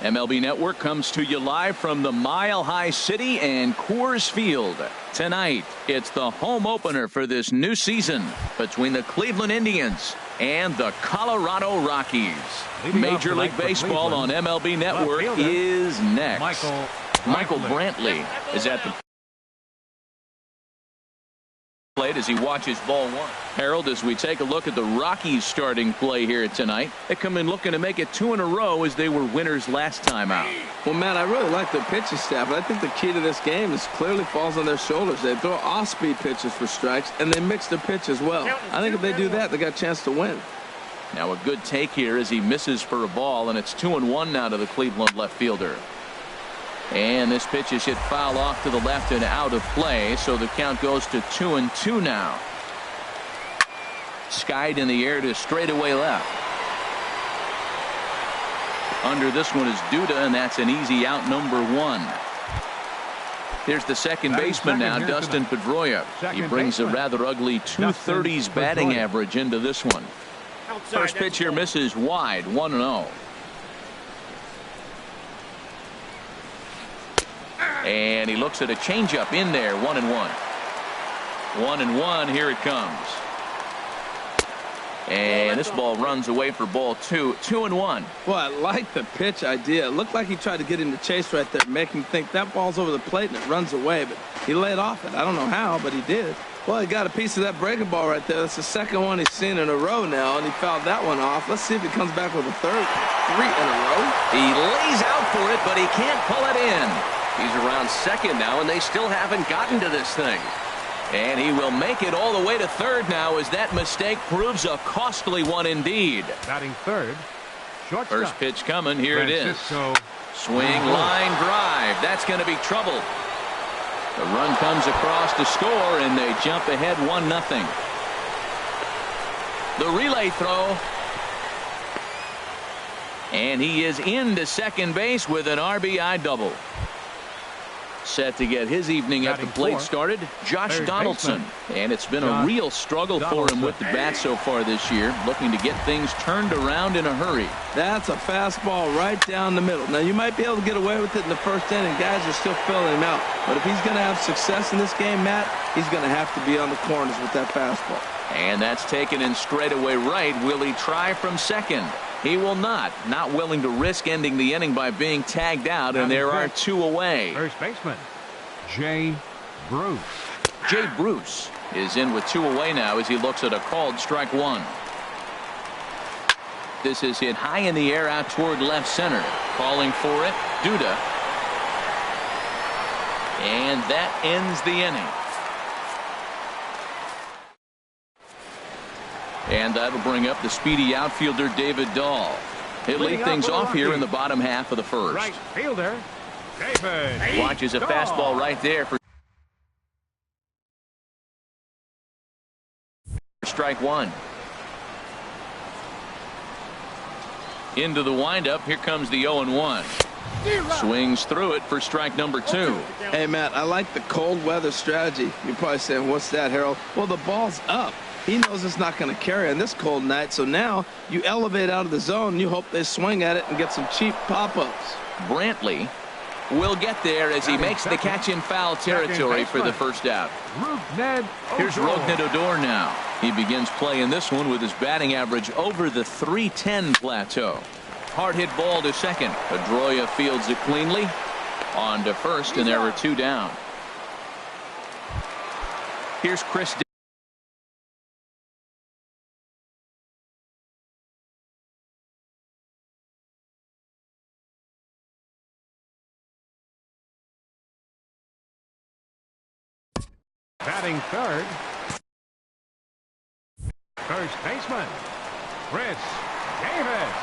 MLB Network comes to you live from the Mile High City and Coors Field. Tonight, it's the home opener for this new season between the Cleveland Indians and the Colorado Rockies. Major League Baseball on MLB Network is next. Michael Brantley is at the plate as he watches ball one. Harold, as we take a look at the Rockies starting play here tonight, they come in looking to make it 2 in a row as they were winners last time out. Well, Matt, I really like the pitching staff, but I think the key to this game is clearly falls on their shoulders. They throw off-speed pitches for strikes, and they mix their pitch as well. I think if they do that, they got a chance to win. Now a good take here as he misses for a ball, and it's 2-1 now to the Cleveland left fielder. And this pitch is hit foul off to the left and out of play, so the count goes to 2-2 now. Skied in the air to straightaway left. Under this one is Duda, and that's an easy out, number 1. Here's the second baseman now, Dustin Pedroia. He brings a rather ugly 230s batting average into this one. First pitch here misses wide, 1-0. And he looks at a changeup in there, 1-1. 1-1, here it comes. And this ball runs away for ball 2, 2-1. Well, I like the pitch idea. It looked like he tried to get him to chase right there, make him think that ball's over the plate and it runs away, but he laid off it. I don't know how, but he did. Well, he got a piece of that breaking ball right there. That's the second one he's seen in a row now, and he fouled that one off. Let's see if he comes back with a third. 3 in a row. He lays out for it, but he can't pull it in. He's around second now, and they still haven't gotten to this thing. And he will make it all the way to third now as that mistake proves a costly one indeed. Batting third, shortstop. First pitch coming. Here it is. Swing, line drive. That's going to be trouble. The run comes across to score, and they jump ahead 1-0. The relay throw. And he is into second base with an RBI double. Set to get his evening at the plate started, Josh Donaldson. And it's been a real struggle for him with the bat so far this year, looking to get things turned around in a hurry. That's a fastball right down the middle. Now, you might be able to get away with it in the first inning. Guys are still filling him out. But if he's going to have success in this game, Matt, he's going to have to be on the corners with that fastball. And that's taken in straightaway right. Will he try from second? He will not. Not willing to risk ending the inning by being tagged out, and there are 2 away. First baseman, Jay Bruce. Jay Bruce is in with 2 away now as he looks at a called strike 1. This is hit high in the air out toward left center. Calling for it, Duda. And that ends the inning. And that'll bring up the speedy outfielder David Dahl. He'll lead things off here in the bottom half of the first. Right fielder, David. Watches a fastball right there for strike 1. Into the windup. Here comes the 0-1. Swings through it for strike number 2. Hey, Matt, I like the cold weather strategy. You're probably saying, what's that, Harold? Well, the ball's up. He knows it's not going to carry on this cold night, so now you elevate out of the zone and you hope they swing at it and get some cheap pop-ups. Brantley will get there as he makes the catch in foul territory for the first out. Here's Rougned Odor now. He begins playing this one with his batting average over the .310 plateau. Hard hit ball to second. Pedroia fields it cleanly. On to first, and there are 2 down. Here's Chris. Batting third, first baseman, Chris Davis.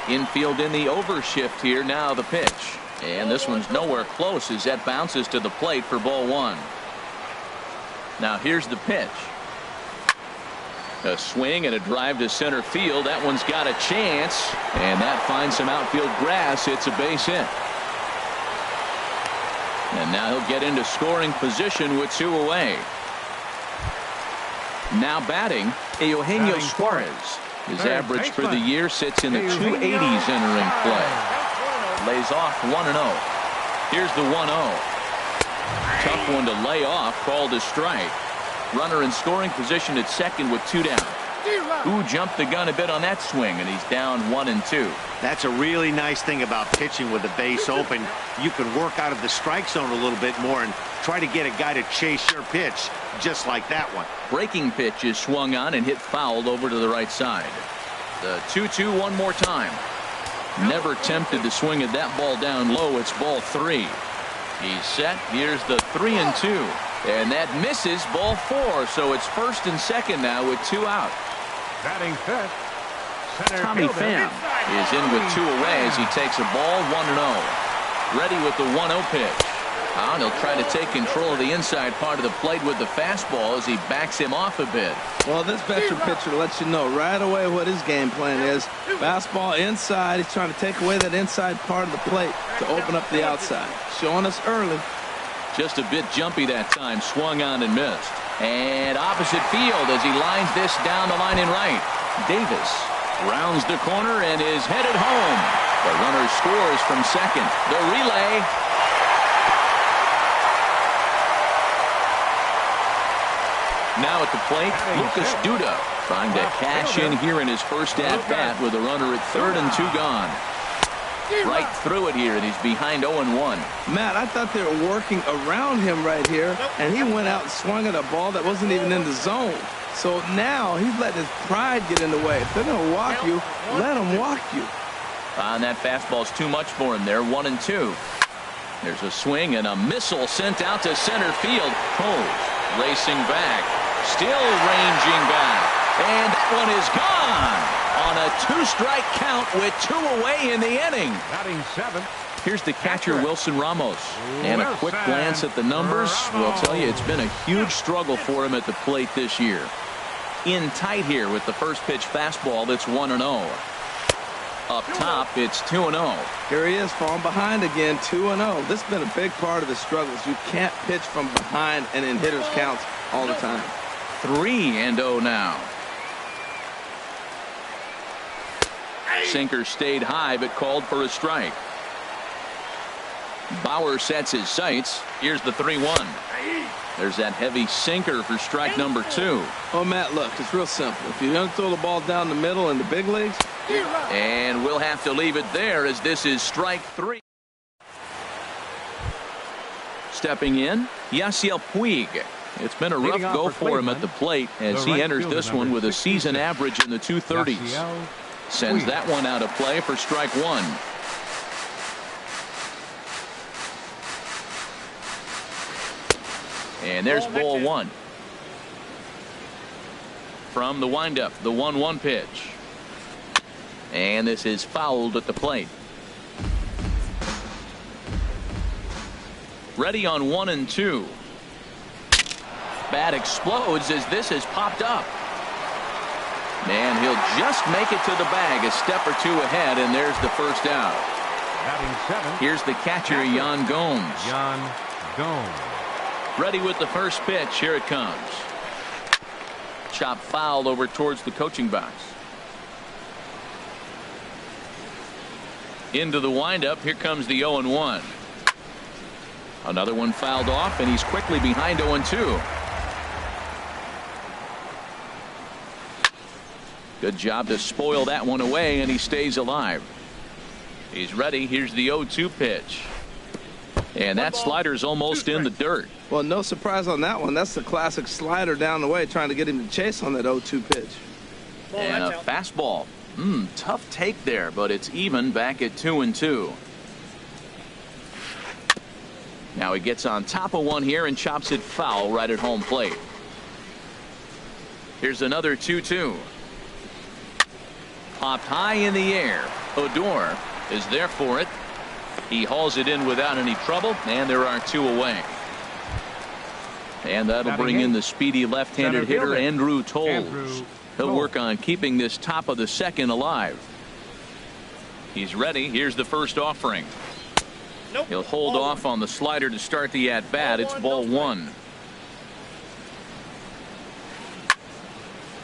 Infield in the overshift here. Now the pitch. And this one's nowhere close as that bounces to the plate for ball 1. Now here's the pitch. A swing and a drive to center field. That one's got a chance. And that finds some outfield grass. It's a base hit. And now he'll get into scoring position with 2 away. Now batting, Eugenio Suarez. His average for the year sits in the 280s entering play. Lays off 1-0. Here's the 1-0. Tough one to lay off, called a strike. Runner in scoring position at second with 2 down. Who jumped the gun a bit on that swing, and he's down 1-2. That's a really nice thing about pitching with the base open. You can work out of the strike zone a little bit more and try to get a guy to chase your pitch, just like that one. Breaking pitch is swung on and hit fouled over to the right side. The 2-2 one more time. Never tempted to swing at that ball down low. It's ball 3. He's set. Here's the 3-2. And that misses, ball 4. So it's first and second now with 2 out. Batting fifth. Tommy Pham is in with 2 away as he takes a ball 1-0. Ready with the 1-0 pitch. And he'll try to take control of the inside part of the plate with the fastball as he backs him off a bit. Well, this veteran pitcher lets you know right away what his game plan is. Fastball inside. He's trying to take away that inside part of the plate to open up the outside. Showing us early. Just a bit jumpy that time. Swung on and missed. And opposite field as he lines this down the line in right. Davis rounds the corner and is headed home. The runner scores from second. The relay. Now at the plate, Lucas Duda trying to cash in here in his first at-bat with a runner at third and 2 gone. Right through it here, and he's behind 0-1. Matt, I thought they were working around him right here, and he went out and swung at a ball that wasn't even in the zone. So now he's letting his pride get in the way. If they're going to walk you, let them walk you. And that fastball's too much for him there, 1-2. There's a swing and a missile sent out to center field. Pose racing back, still ranging back, and that one is gone. On a 2-strike count with 2 away in the inning. Batting seventh. Here's the catcher, Wilson Ramos. And a quick glance at the numbers will tell you it's been a huge struggle for him at the plate this year. In tight here with the first pitch fastball that's 1-0. Up top, it's 2-0. Here he is falling behind again, 2-0. This has been a big part of the struggles. You can't pitch from behind and in hitters counts all the time. 3-0 now. Sinker stayed high but called for a strike. Bauer sets his sights. Here's the 3-1. There's that heavy sinker for strike number 2. Oh, Matt, look, it's real simple. If you're going to throw the ball down the middle in the big leagues. And we'll have to leave it there as this is strike 3. Stepping in, Yasiel Puig. It's been a rough go for him at the plate as he enters this one with a season average in the 230s. Sends that one out of play for strike 1. And there's ball 1. From the windup, the 1-1 pitch. And this is fouled at the plate. Ready on 1-2. Bat explodes as this has popped up. And he'll just make it to the bag, a step or 2 ahead, and there's the first out. Here's the catcher, Yan Gomes. Ready with the first pitch. Here it comes. Chop foul over towards the coaching box. Into the windup. Here comes the 0-1. Another one fouled off, and he's quickly behind 0-2. Good job to spoil that one away, and he stays alive. He's ready. Here's the 0-2 pitch. And that slider's almost in the dirt. Well, no surprise on that one. That's the classic slider down the way, trying to get him to chase on that 0-2 pitch. And a fastball. Tough take there, but it's even back at 2-2. Now he gets on top of one here and chops it foul right at home plate. Here's another 2-2. Popped high in the air. Odor is there for it. He hauls it in without any trouble, and there are 2 away. And that'll bring in the speedy left-handed hitter Andrew Toles. He'll work on keeping this top of the second alive. He's ready. Here's the first offering. He'll hold off on the slider to start the at-bat. It's ball 1.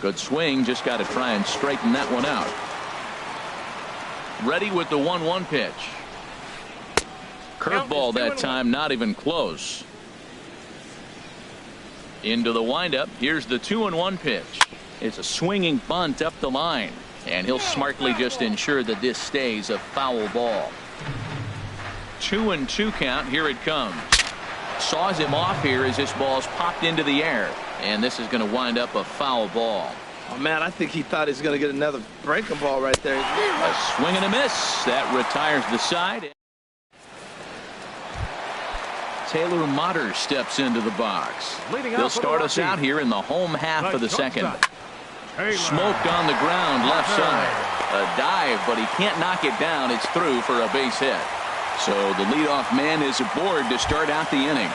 Good swing. Just got to try and straighten that one out. Ready with the 1-1 pitch. Curveball that time, not even close. Into the windup. Here's the 2-1 pitch. It's a swinging bunt up the line. And he'll smartly just ensure that this stays a foul ball. 2-2 count. Here it comes. Saws him off here as this ball's popped into the air. And this is going to wind up a foul ball. Oh, man, I think he thought he was going to get another breaking ball right there. A swing and a miss. That retires the side. Taylor Motter steps into the box. He'll start us out here in the home half of the second. Smoked on the ground left side. A dive, but he can't knock it down. It's through for a base hit. So the leadoff man is aboard to start out the inning.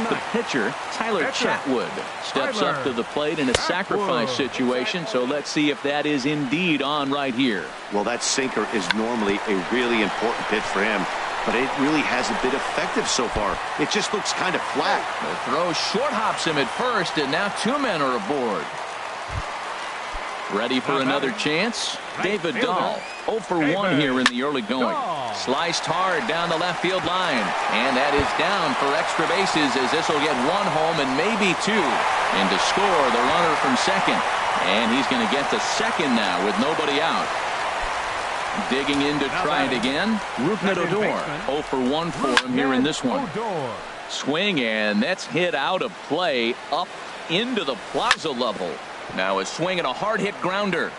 The pitcher, Tyler Chatwood, steps up to the plate in a sacrifice situation. So let's see if that is indeed on right here. Well, that sinker is normally a really important pitch for him, but it really hasn't been effective so far. It just looks kind of flat. The throw short hops him at first, and now two men are aboard. Ready for another chance? David Dahl, 0 for 1 here in the early going. Sliced hard down the left field line. And that is down for extra bases as this will get one home and maybe two. And to score, the runner from second. And he's going to get to second now with nobody out. Digging in to try it again. Rougned Odor, 0 for 1 for him here in this one. Swing, and that's hit out of play up into the plaza level. Now a swing and a hard hit grounder.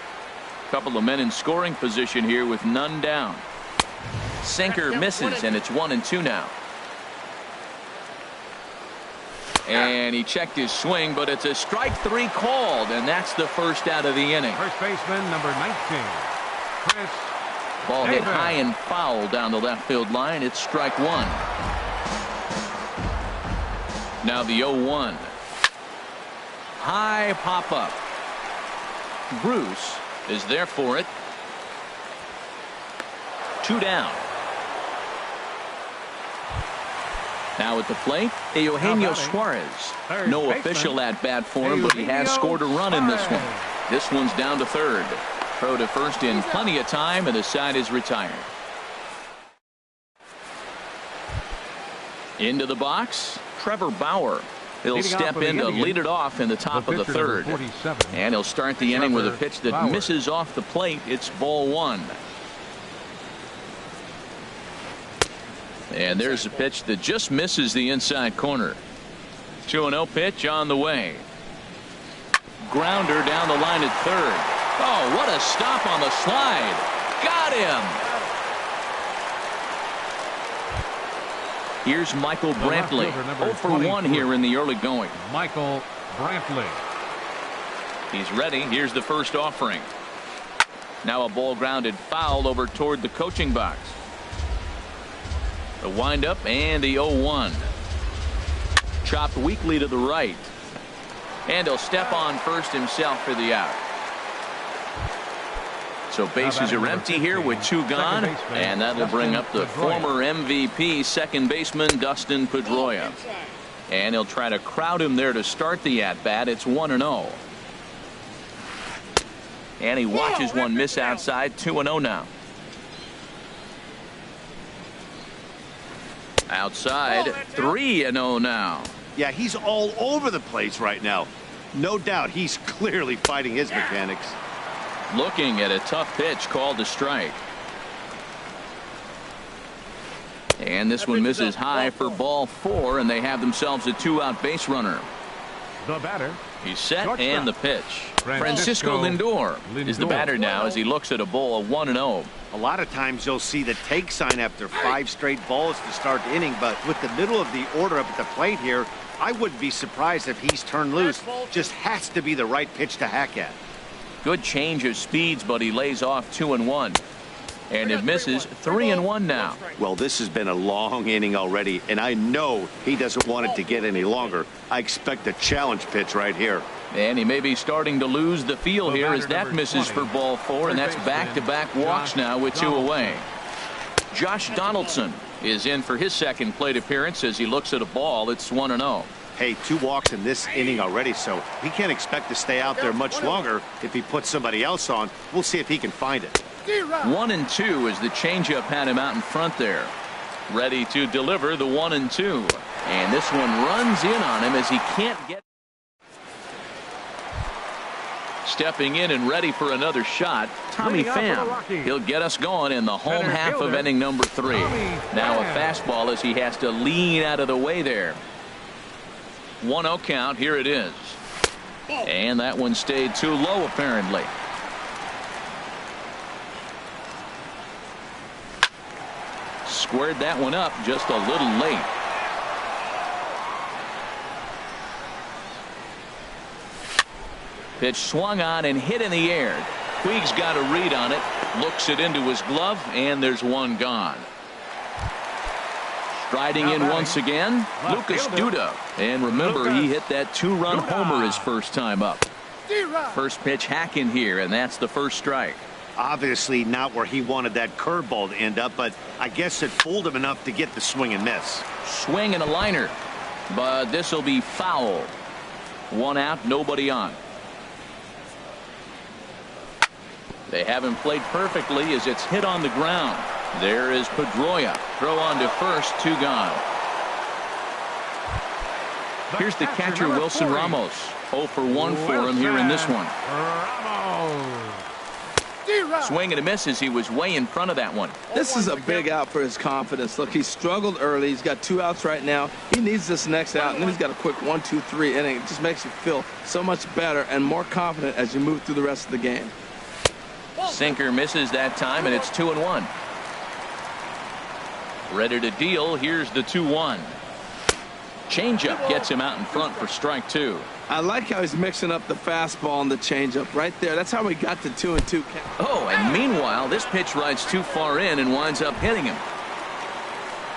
Couple of men in scoring position here with none down. Sinker misses, and it's 1-2 now. And he checked his swing, but it's a strike 3 called, and that's the first out of the inning. First baseman, number 19, Chris. Ball hit high and foul down the left field line. It's strike 1. Now the 0-1. High pop up. Bruce is there for it. 2 down. Now at the plate, Eugenio Suarez. No official at bat for him, but he has scored a run in this one. This one's down to third. Throw to first in plenty of time, and the side is retired. Into the box, Trevor Bauer. He'll step in to lead it off in the top of the third. And he'll start the inning with a pitch that misses off the plate. It's ball 1. And there's a pitch that just misses the inside corner. 2-0 pitch on the way. Grounder down the line at third. Oh, what a stop on the slide. Got him. Here's Michael Brantley, 0 for 1 here in the early going. Michael Brantley. He's ready. Here's the first offering. Now a ball grounded foul over toward the coaching box. The windup and the 0-1. Chopped weakly to the right. And he'll step on first himself for the out. So bases are empty here with 2 gone, and that'll bring up the former MVP second baseman Dustin Pedroia. And he'll try to crowd him there to start the at-bat. It's 1-0. And he watches one miss outside. 2-0 now. Outside, 3-0 now. Yeah, he's all over the place right now. No doubt he's clearly fighting his mechanics. Looking at a tough pitch called a strike. And this one misses high for ball 4, and they have themselves a 2-out base runner. The batter. He's set, and the pitch. Francisco Lindor is the batter now as he looks at a ball of 1-0. A lot of times you'll see the take sign after 5 straight balls to start the inning, but with the middle of the order up at the plate here, I wouldn't be surprised if he's turned loose. Just has to be the right pitch to hack at. Good change of speeds, but he lays off 2-1. And it misses 3-1 now. Well, this has been a long inning already, and I know he doesn't want it to get any longer. I expect a challenge pitch right here. And he may be starting to lose the feel here as that misses for ball 4, and that's back-to-back walks now with 2 away. Josh Donaldson is in for his second plate appearance as he looks at a ball. It's 1-0. Hey, 2 walks in this inning already, so he can't expect to stay out there much longer if he puts somebody else on. We'll see if he can find it. 1-2 as the changeup had him out in front there. Ready to deliver the 1-2. And this one runs in on him as he can't get. Stepping in and ready for another shot, Tommy Pham. He'll get us going in the home half of inning number 3. Now a fastball as he has to lean out of the way there. 1-0 count. Here it is. And that one stayed too low apparently. Squared that one up just a little late. Pitch swung on and hit in the air. Puig's got a read on it, looks it into his glove, and there's one gone. Striding in once again, Lucas Duda. And remember, he hit that 2-run homer his first time up. First pitch hacking here, and that's the first strike. Obviously not where he wanted that curveball to end up, but I guess it fooled him enough to get the swing and miss. Swing and a liner, but this will be foul. 1 out, nobody on. They haven't played perfectly as it's hit on the ground. There is Pedroia. Throw on to first, 2 gone. Here's the catcher, Wilson Ramos. 0 for 1 for him here in this one. Swing and a miss as he was way in front of that one. This is a big out for his confidence. Look, he struggled early. He's got 2 outs right now. He needs this next out, and then he's got a quick 1-2-3 inning. It just makes you feel so much better and more confident as you move through the rest of the game. Sinker misses that time, and it's 2-1. Ready to deal. Here's the 2-1. Changeup gets him out in front for strike 2. I like how he's mixing up the fastball and the changeup right there. That's how we got to 2-2. Oh, and meanwhile, this pitch rides too far in and winds up hitting him.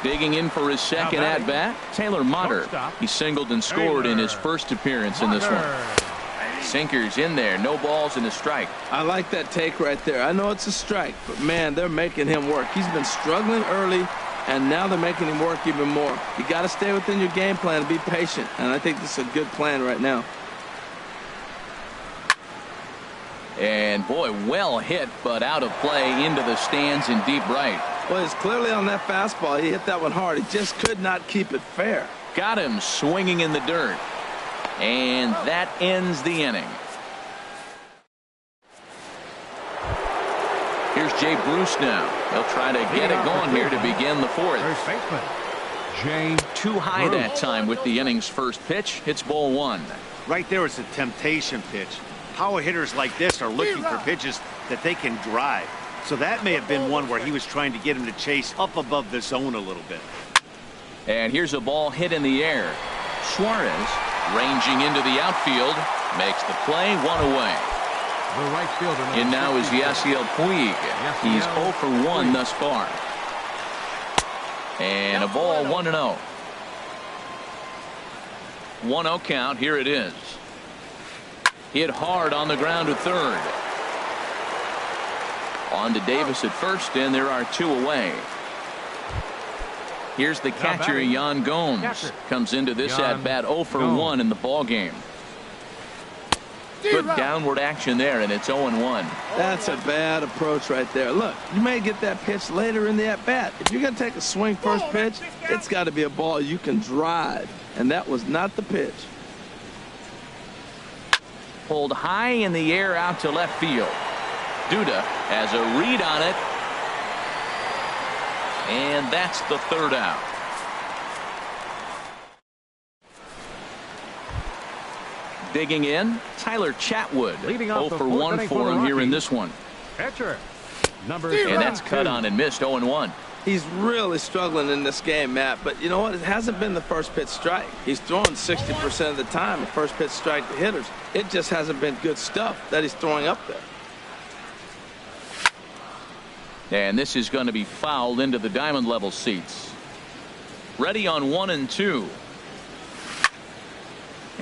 Digging in for his second at bat, Taylor Motter. He singled and scored in his first appearance in this one. Sinkers in there, no balls and a strike. I like that take right there. I know it's a strike, but man, they're making him work. He's been struggling early, and now they're making him work even more. You got to stay within your game plan and be patient, and I think this is a good plan right now. And boy, well hit, but out of play into the stands in deep right. Well, it's clearly on that fastball. He hit that one hard. He just could not keep it fair. Got him swinging in the dirt. And that ends the inning. Here's Jay Bruce now. He'll try to get it going here to begin the 4th. First baseman, Jay Too high that time with the inning's first pitch. Hits ball 1. Right there is a temptation pitch. Power hitters like this are looking for pitches that they can drive. So that may have been one where he was trying to get him to chase up above the zone a little bit. And here's a ball hit in the air. Suarez ranging into the outfield, makes the play, 1 away. The right fielder. And now is Yasiel Puig. He's 0 for 1 thus far. And a ball, 1-0. 1-0 count. Here it is. Hit hard on the ground to third. On to Davis at first, and there are 2 away. Here's the catcher, Yan Gomes. Comes into this at-bat 0 for 1 in the ball game. Good downward action there, and it's 0-1. That's a bad approach right there. Look, you may get that pitch later in the at-bat. If you're going to take a swing first pitch, it's got to be a ball you can drive, and that was not the pitch. Pulled high in the air out to left field. Duda has a read on it. And that's the 3rd out. Digging in, Tyler Chatwood. 0 for 1 for him here in this one. catcher, number And that's cut on and missed. 0-1. He's really struggling in this game, Matt, but you know what? It hasn't been the first pitch strike. He's throwing 60% of the time the first pitch strike to hitters. It just hasn't been good stuff that he's throwing up there. And this is going to be fouled into the diamond level seats. Ready on 1-2.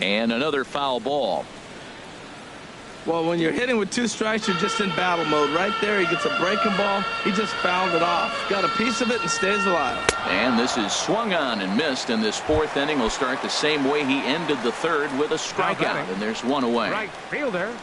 And another foul ball. Well, when you're hitting with 2 strikes, you're just in battle mode. Right there, he gets a breaking ball. He just fouled it off. Got a piece of it and stays alive. And this is swung on and missed, and this 4th inning will start the same way he ended the 3rd with a strikeout, and there's 1 away. right fielder,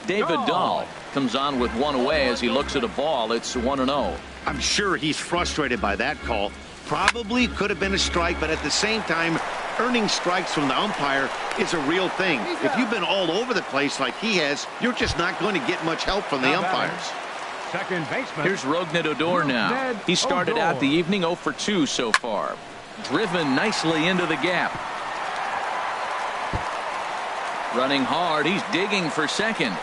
David Dahl comes on with 1 away as he looks at a ball. It's 1-0. I'm sure he's frustrated by that call. Probably could have been a strike, but at the same time, earning strikes from the umpire is a real thing. If you've been all over the place like he has, you're just not going to get much help from the umpires. Second baseman. Here's Rougned Odor now. He started out the evening 0 for 2 so far. Driven nicely into the gap. Running hard. He's digging for second.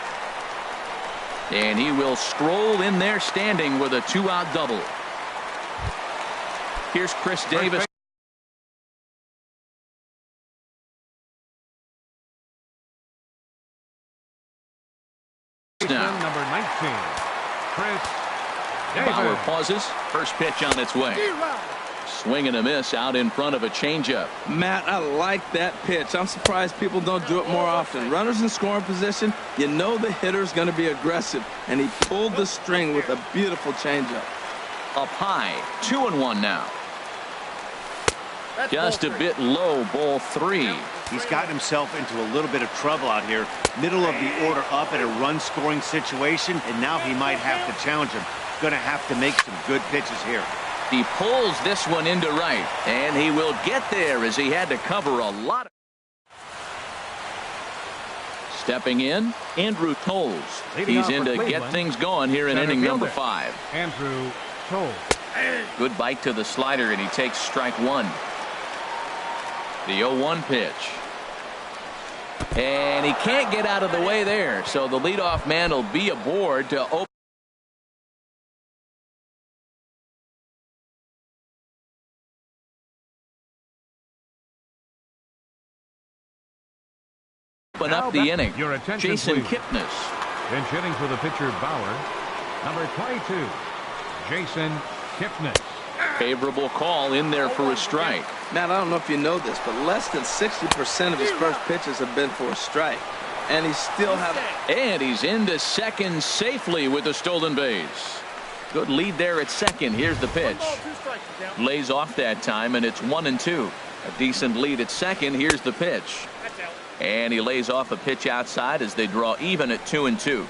And he will stroll in there standing with a 2-out double. Here's Chris Davis. Now. Number 19, Chris Davis. Bauer pauses. First pitch on its way. Swing and a miss out in front of a changeup. Matt, I like that pitch. I'm surprised people don't do it more often. Runners in scoring position, you know the hitter's going to be aggressive, and he pulled the string with a beautiful changeup. Up high, 2-1 now. Just a bit low, ball 3. He's gotten himself into a little bit of trouble out here. Middle of the order up at a run-scoring situation, and now he might have to challenge him. Going to have to make some good pitches here. He pulls this one into right, and he will get there as he had to cover a lot. Stepping in, Andrew Toles. He's in to get things going here in inning number 5. Andrew Toles. Good bite to the slider, and he takes strike 1. The 0-1 pitch. And he can't get out of the way there, so the leadoff man will be aboard to open up the inning. Your attention, Jason please. Kipnis. Pinch hitting for the pitcher, Bauer. Number 22, Jason Kipnis. Favorable call in there for a strike. Matt, I don't know if you know this, but less than 60% of his first pitches have been for a strike. And he's still having... And he's into second safely with the stolen base. Good lead there at second. Here's the pitch. Lays off that time, and it's 1-2. A decent lead at second. Here's the pitch. And he lays off a pitch outside as they draw even at 2-2.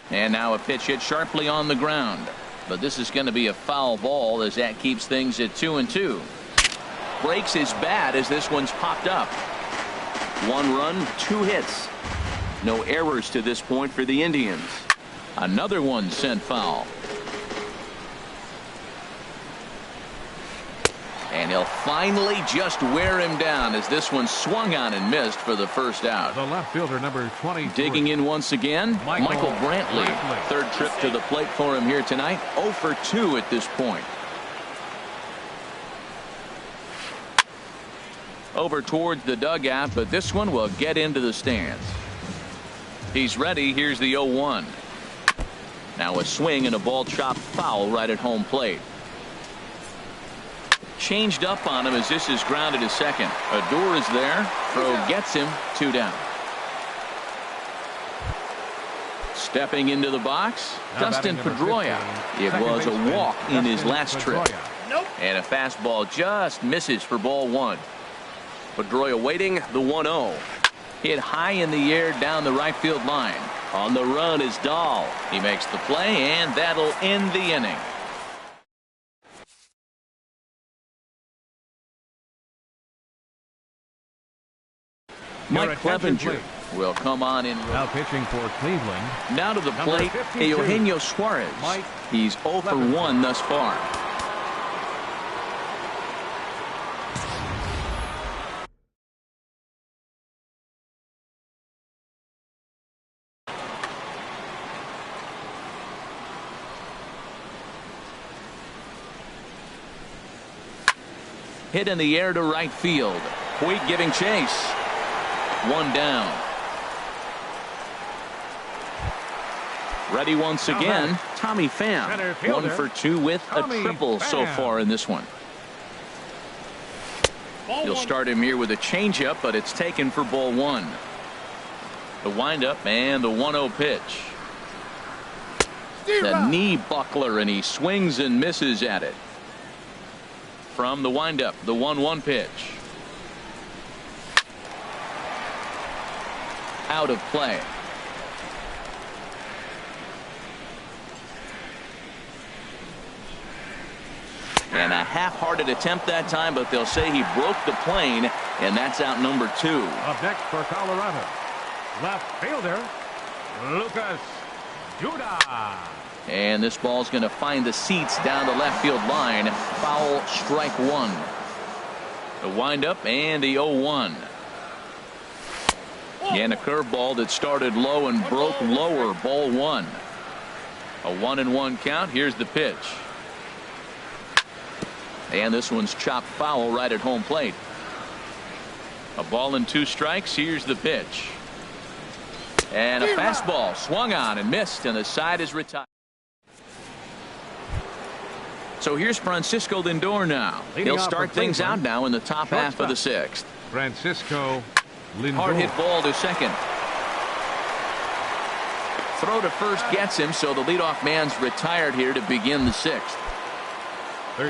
And now a pitch hit sharply on the ground. But this is going to be a foul ball as that keeps things at 2-2. Breaks his bat as this one's popped up. 1 run, 2 hits. No errors to this point for the Indians. Another one sent foul. And he'll finally just wear him down as this one swung on and missed for the first out. The left fielder, number 20. Digging in once again, Michael Brantley. Third trip to the plate for him here tonight. 0 for 2 at this point. Over towards the dugout, but this one will get into the stands. He's ready. Here's the 0-1. Now a swing and a ball chopped foul right at home plate. Changed up on him as this is grounded to second. Odor is there. Throw gets him. 2 down. Stepping into the box, Dustin Pedroia. It was a walk in his last trip. And a fastball just misses for ball 1. Pedroia waiting the 1-0. Hit high in the air down the right field line. On the run is Dahl. He makes the play, and that'll end the inning. Mike Clevenger will come on in. Now pitching for Cleveland. Now to the plate, Eugenio Suarez. He's 0 for 1 thus far. Hit in the air to right field. Puig giving chase. 1 down. Ready once again, Tommy Pham. 1 for 2 with a triple so far in this one. You'll start him here with a changeup, but it's taken for ball 1. The windup and the 1-0 pitch. The knee buckler, and he swings and misses at it. From the windup, the 1-1 pitch. Out of play. And a half-hearted attempt that time, but they'll say he broke the plane, and that's out number 2. Up next for Colorado, left fielder, Lucas Duda. And this ball's going to find the seats down the left field line. Foul, strike 1. The windup and the 0-1. And a curveball that started low and broke lower. Ball 1. A 1-1 count. Here's the pitch. And this one's chopped foul right at home plate. A ball and 2 strikes. Here's the pitch. And a fastball swung on and missed, and the side is retired. So here's Francisco Lindor now. He'll start things out now in the top half of the 6th. Francisco Lindor. Hard hit ball to second. Throw to first gets him, so the leadoff man's retired here to begin the 6th.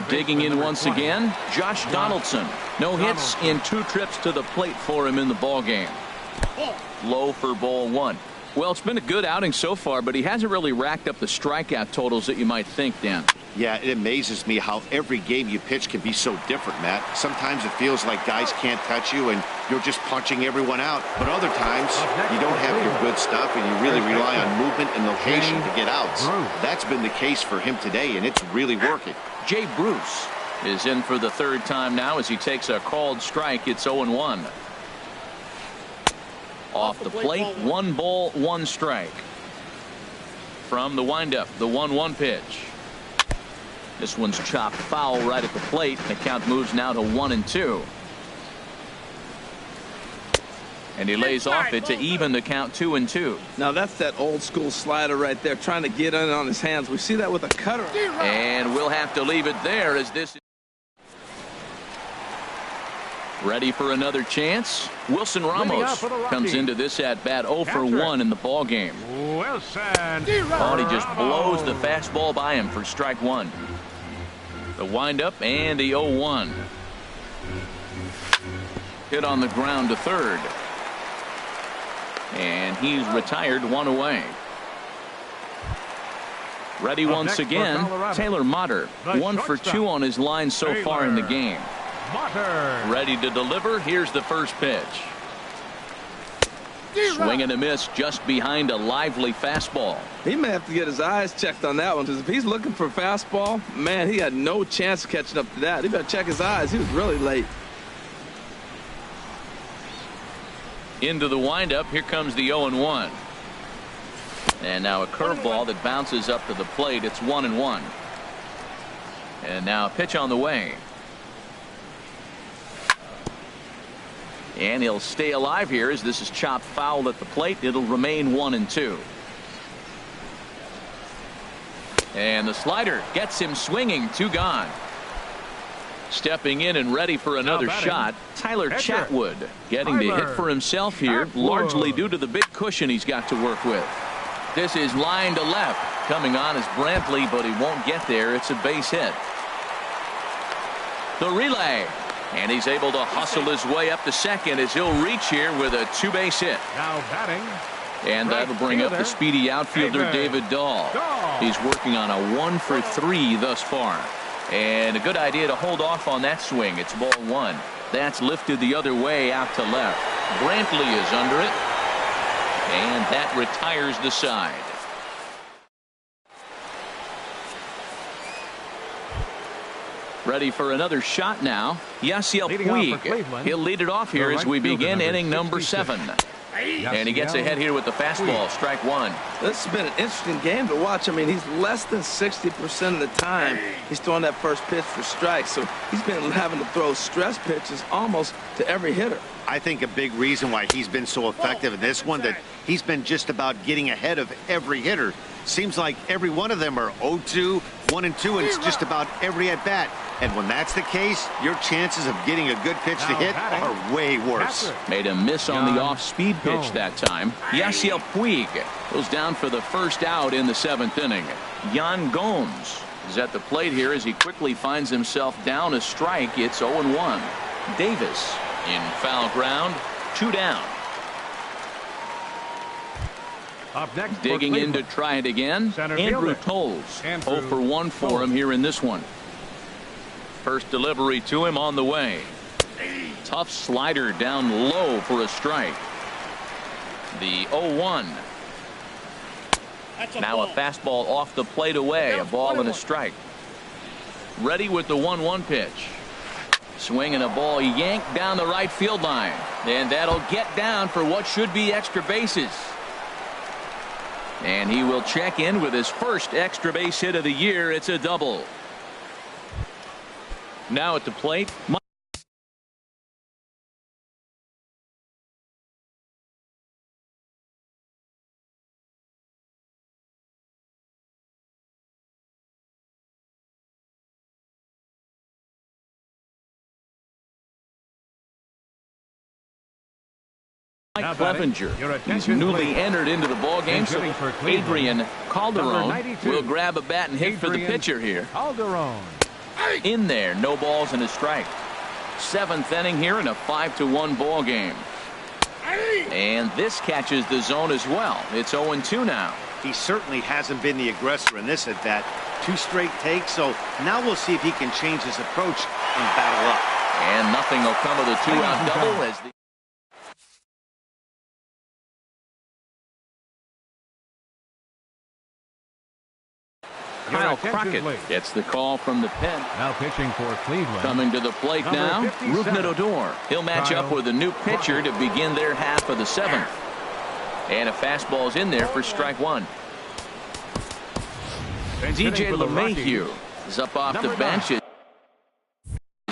Digging in once again, Josh Donaldson. No hits in 2 trips to the plate for him in the ball game. Low for ball 1. Well, it's been a good outing so far, but he hasn't really racked up the strikeout totals that you might think, Dan. Yeah, it amazes me how every game you pitch can be so different, Matt. Sometimes it feels like guys can't touch you and you're just punching everyone out. But other times you don't have your good stuff and you really rely on movement and location to get outs. That's been the case for him today, and it's really working. Jay Bruce is in for the 3rd time now as he takes a called strike. It's 0-1. Off the plate, 1 ball, 1 strike. From the windup, the 1-1 pitch. This one's chopped foul right at the plate. The count moves now to 1-2. And he lays off it to even the count 2-2. Now that's that old school slider right there, trying to get in on his hands. We see that with a cutter. And we'll have to leave it there as this is ready for another chance. Wilson Ramos comes into this at bat 0 for 1 in the ball game. Wilson. Oh, he just blows the fastball by him for strike 1. The windup and the 0-1. Hit on the ground to third. And he's retired, 1 away. Ready once again, Taylor Motter. 1 for 2 on his line so far in the game. Ready to deliver. Here's the first pitch. Swing and a miss just behind a lively fastball. He may have to get his eyes checked on that one, because if he's looking for a fastball, man, he had no chance of catching up to that. He better check his eyes. He was really late. Into the windup. Here comes the 0-1. And now a curveball that bounces up to the plate. It's 1-1. And now a pitch on the way. And he'll stay alive here as this is chopped foul at the plate. It'll remain 1-2. And the slider gets him swinging. 2 gone. Stepping in and ready for another shot, Tyler Chatwood getting the hit for himself here, largely due to the big cushion he's got to work with. This is line to left. Coming on is Brantley, but he won't get there. It's a base hit. The relay. And he's able to hustle his way up to second as he'll reach here with a 2-base hit. Now batting. And that'll bring up the speedy outfielder David Dahl. He's working on a 1 for 3 thus far. And a good idea to hold off on that swing. It's ball 1. That's lifted the other way out to left. Brantley is under it. And that retires the side. Ready for another shot now. Yasiel Puig. He'll lead it off here as we begin inning number 7. And he gets ahead here with the fastball. Strike 1. This has been an interesting game to watch. I mean, he's less than 60% of the time he's throwing that first pitch for strikes. So he's been having to throw stress pitches almost to every hitter. I think a big reason why he's been so effective in this one, that he's been just about getting ahead of every hitter. Seems like every one of them are 0-2, 1-2, and it's just about every at-bat. And when that's the case, your chances of getting a good pitch to hit are way worse. Made a miss on the off-speed pitch that time. Yasiel Puig goes down for the first out in the 7th inning. Yan Gomes is at the plate here as he quickly finds himself down a strike. It's 0-1. Davis in foul ground, 2 down. Up next, digging in to try it again. Andrew Tolles. 0 for 1 for him here in this one. First delivery to him on the way. Tough slider down low for a strike. The 0-1. Now a fastball off the plate away. A ball and a strike. Ready with the 1-1 pitch. Swinging a ball yanked down the right field line. And that'll get down for what should be extra bases. And he will check in with his first extra base hit of the year. It's a double. Now at the plate. Mike Clevenger, he's newly entered into the ball game, so Adrian Calderon will grab a bat and hit for the pitcher here. In there, no balls and a strike. 7th inning here in a 5-1 ball game. And this catches the zone as well. It's 0-2 now. He certainly hasn't been the aggressor in this at bat. 2 straight takes, so now we'll see if he can change his approach and battle up. And nothing will come of the 2-out double as the Kyle Crockett gets the call from the pen. Now pitching for Cleveland. Coming to the plate now, Rougned Odor. He'll match up with a new pitcher to begin their half of the 7th. And a fastball's in there for strike 1. DJ LeMahieu is up off the bench.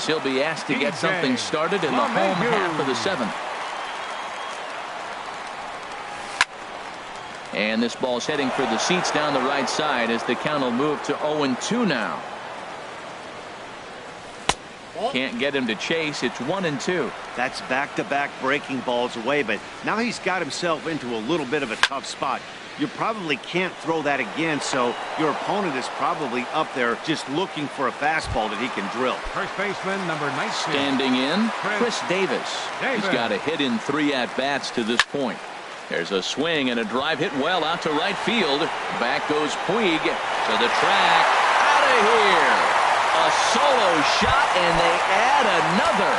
He'll be asked to get something started in the home half of the 7th. And this ball's heading for the seats down the right side as the count will move to 0-2 now. Can't get him to chase. It's 1-2. That's back-to-back breaking balls away, but now he's got himself into a little bit of a tough spot. You probably can't throw that again, so your opponent is probably up there just looking for a fastball that he can drill. First baseman, number 19. Standing in, Chris Davis. He's got a hit in 3 at-bats to this point. There's a swing and a drive hit well out to right field. Back goes Puig to the track. Out of here. A solo shot, and they add another.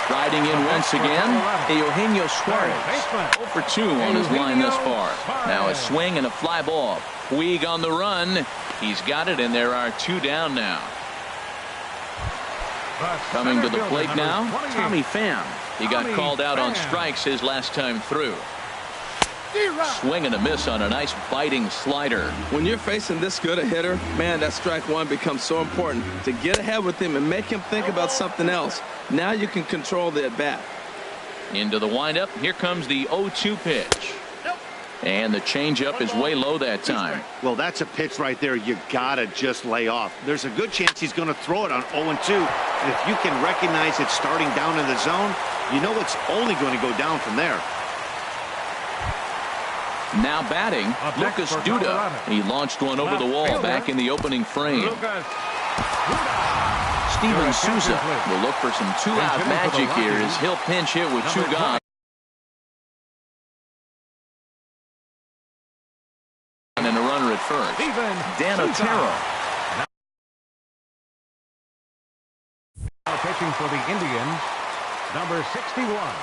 Striding in once again, Eugenio Suarez. 0 for 2 on his line thus far. Now a swing and a fly ball. Puig on the run. He's got it, and there are 2 down now. Coming to the plate now, Tommy Pham. He got called out on strikes his last time through. Swing and a miss on a nice biting slider. When you're facing this good a hitter, man, that strike 1 becomes so important to get ahead with him and make him think about something else. Now you can control the at-bat. Into the windup. Here comes the 0-2 pitch. And the changeup is way low that time. Well, that's a pitch right there you gotta just lay off. There's a good chance he's going to throw it on 0-2. And if you can recognize it starting down in the zone, you know it's only going to go down from there. Now batting, Lucas Duda. He launched one over the wall back in the opening frame. Steven Souza will look for some 2-out magic here as he'll pinch hit with 2 gone. And a runner at first. Dan Otero. Now pitching for the Indians, number 61,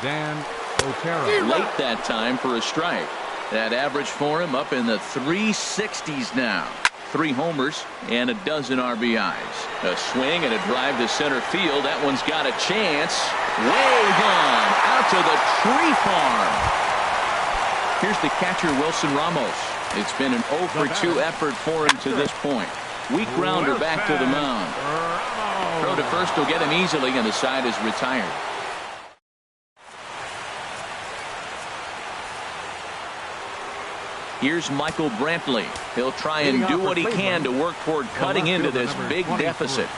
Dan Otero. Late that time for a strike. That average for him up in the 360s now. 3 homers and a dozen RBIs. A swing and a drive to center field. That one's got a chance. Way gone out to the tree farm. Here's the catcher, Wilson Ramos. It's been an 0 for 2 effort for him to this point. Weak grounder back to the mound. Throw to first will get him easily, and the side is retired. Here's Michael Brantley. He'll try and do what he can to work toward cutting into this big deficit.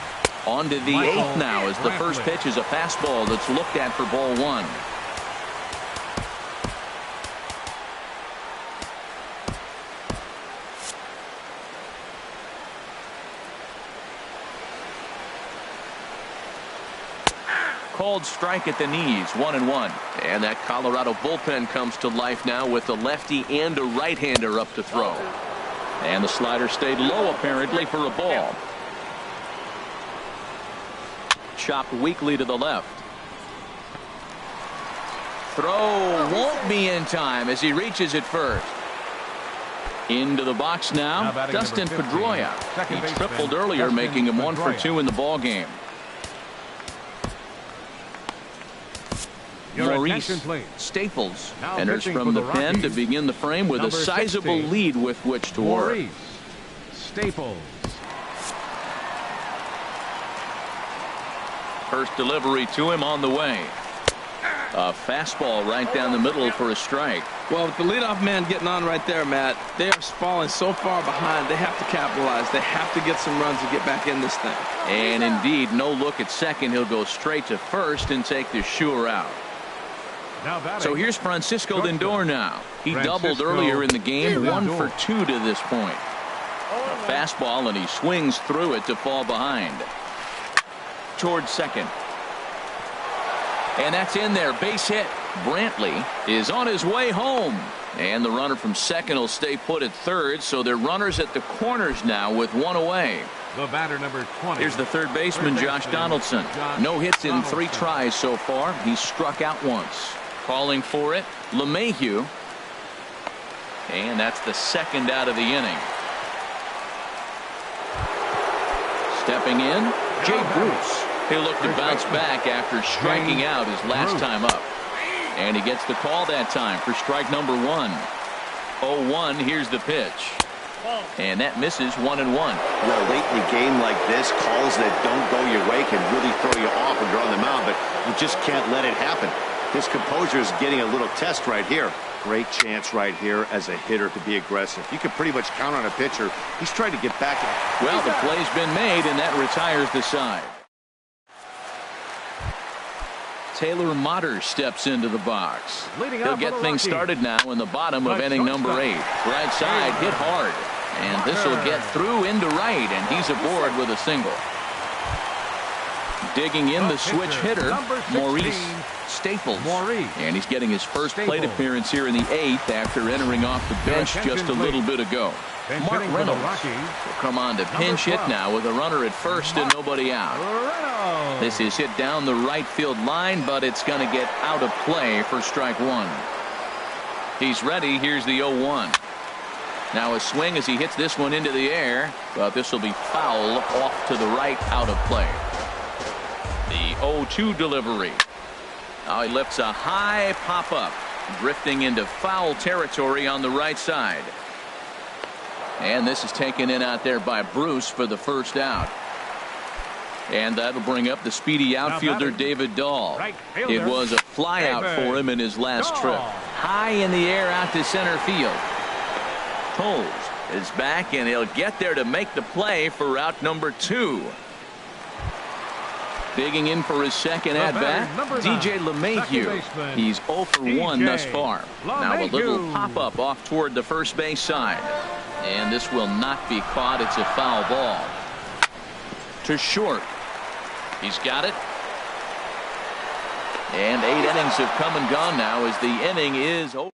On to the 8th now as the first pitch is a fastball that's looked at for ball 1. Called strike at the knees, 1-1. And that Colorado bullpen comes to life now with a lefty and a right-hander up to throw. And the slider stayed low apparently for a ball. chopped weakly to the left. Throw won't be in time as he reaches it first. Into the box now, Dustin Pedroia. He tripled earlier, making him 1 for 2 in the ball game. Maurice Staples enters from the pen to begin the frame with a sizable lead with which to work. Staples. First delivery to him on the way. A fastball right down the middle for a strike. Well, with the leadoff man getting on right there, Matt, they are falling so far behind. They have to capitalize. They have to get some runs to get back in this thing. And indeed, no look at second. He'll go straight to first and take the sure out. So here's Francisco Lindor now. He doubled earlier in the game, 1 for 2 to this point. A fastball, and he swings through it to fall behind. Towards second. And that's in there. Base hit. Brantley is on his way home. And the runner from second will stay put at third, so they're runners at the corners now with 1 away. The batter, number 20. Here's the third baseman, Josh Donaldson. No hits in 3 tries so far. He's struck out once. Calling for it, LeMahieu. And that's the second out of the inning. Stepping in, Jay Bruce. He'll look to bounce back after striking out his last time up. And he gets the call that time for strike number 1. 0-1, here's the pitch. And that misses 1-1. Well, late in a game like this, calls that don't go your way can really throw you off when you're on the mound, but you just can't let it happen. His composure is getting a little test right here. Great chance right here as a hitter to be aggressive. You can pretty much count on a pitcher. He's trying to get back. Well, the play's been made, and that retires the side. Taylor Motter steps into the box. He'll get things started now in the bottom of inning number 8. Right side hit hard. And this will get through into right, and he's aboard with a single. Digging in the switch hitter, Maurice Staples. And he's getting his first plate appearance here in the 8th after entering off the bench just a little bit ago. Mark Reynolds will come on to pinch hit now with a runner at first and nobody out. This is hit down the right field line, but it's going to get out of play for strike 1. He's ready. Here's the 0-1. Now a swing as he hits this one into the air, but this will be foul off to the right, out of play. The 0-2 delivery. Now he lifts a high pop-up, drifting into foul territory on the right side. And this is taken in out there by Bruce for the first out. And that'll bring up the speedy outfielder David Dahl. It was a fly out for him in his last trip. High in the air out to center field. Toles is back, and he'll get there to make the play for out number 2. Digging in for his second at-bat, DJ LeMahieu. He's 0 for 1 thus far. Now a little pop-up off toward the first base side. And this will not be caught. It's a foul ball. To short. He's got it. And 8 innings have come and gone now as the inning is over.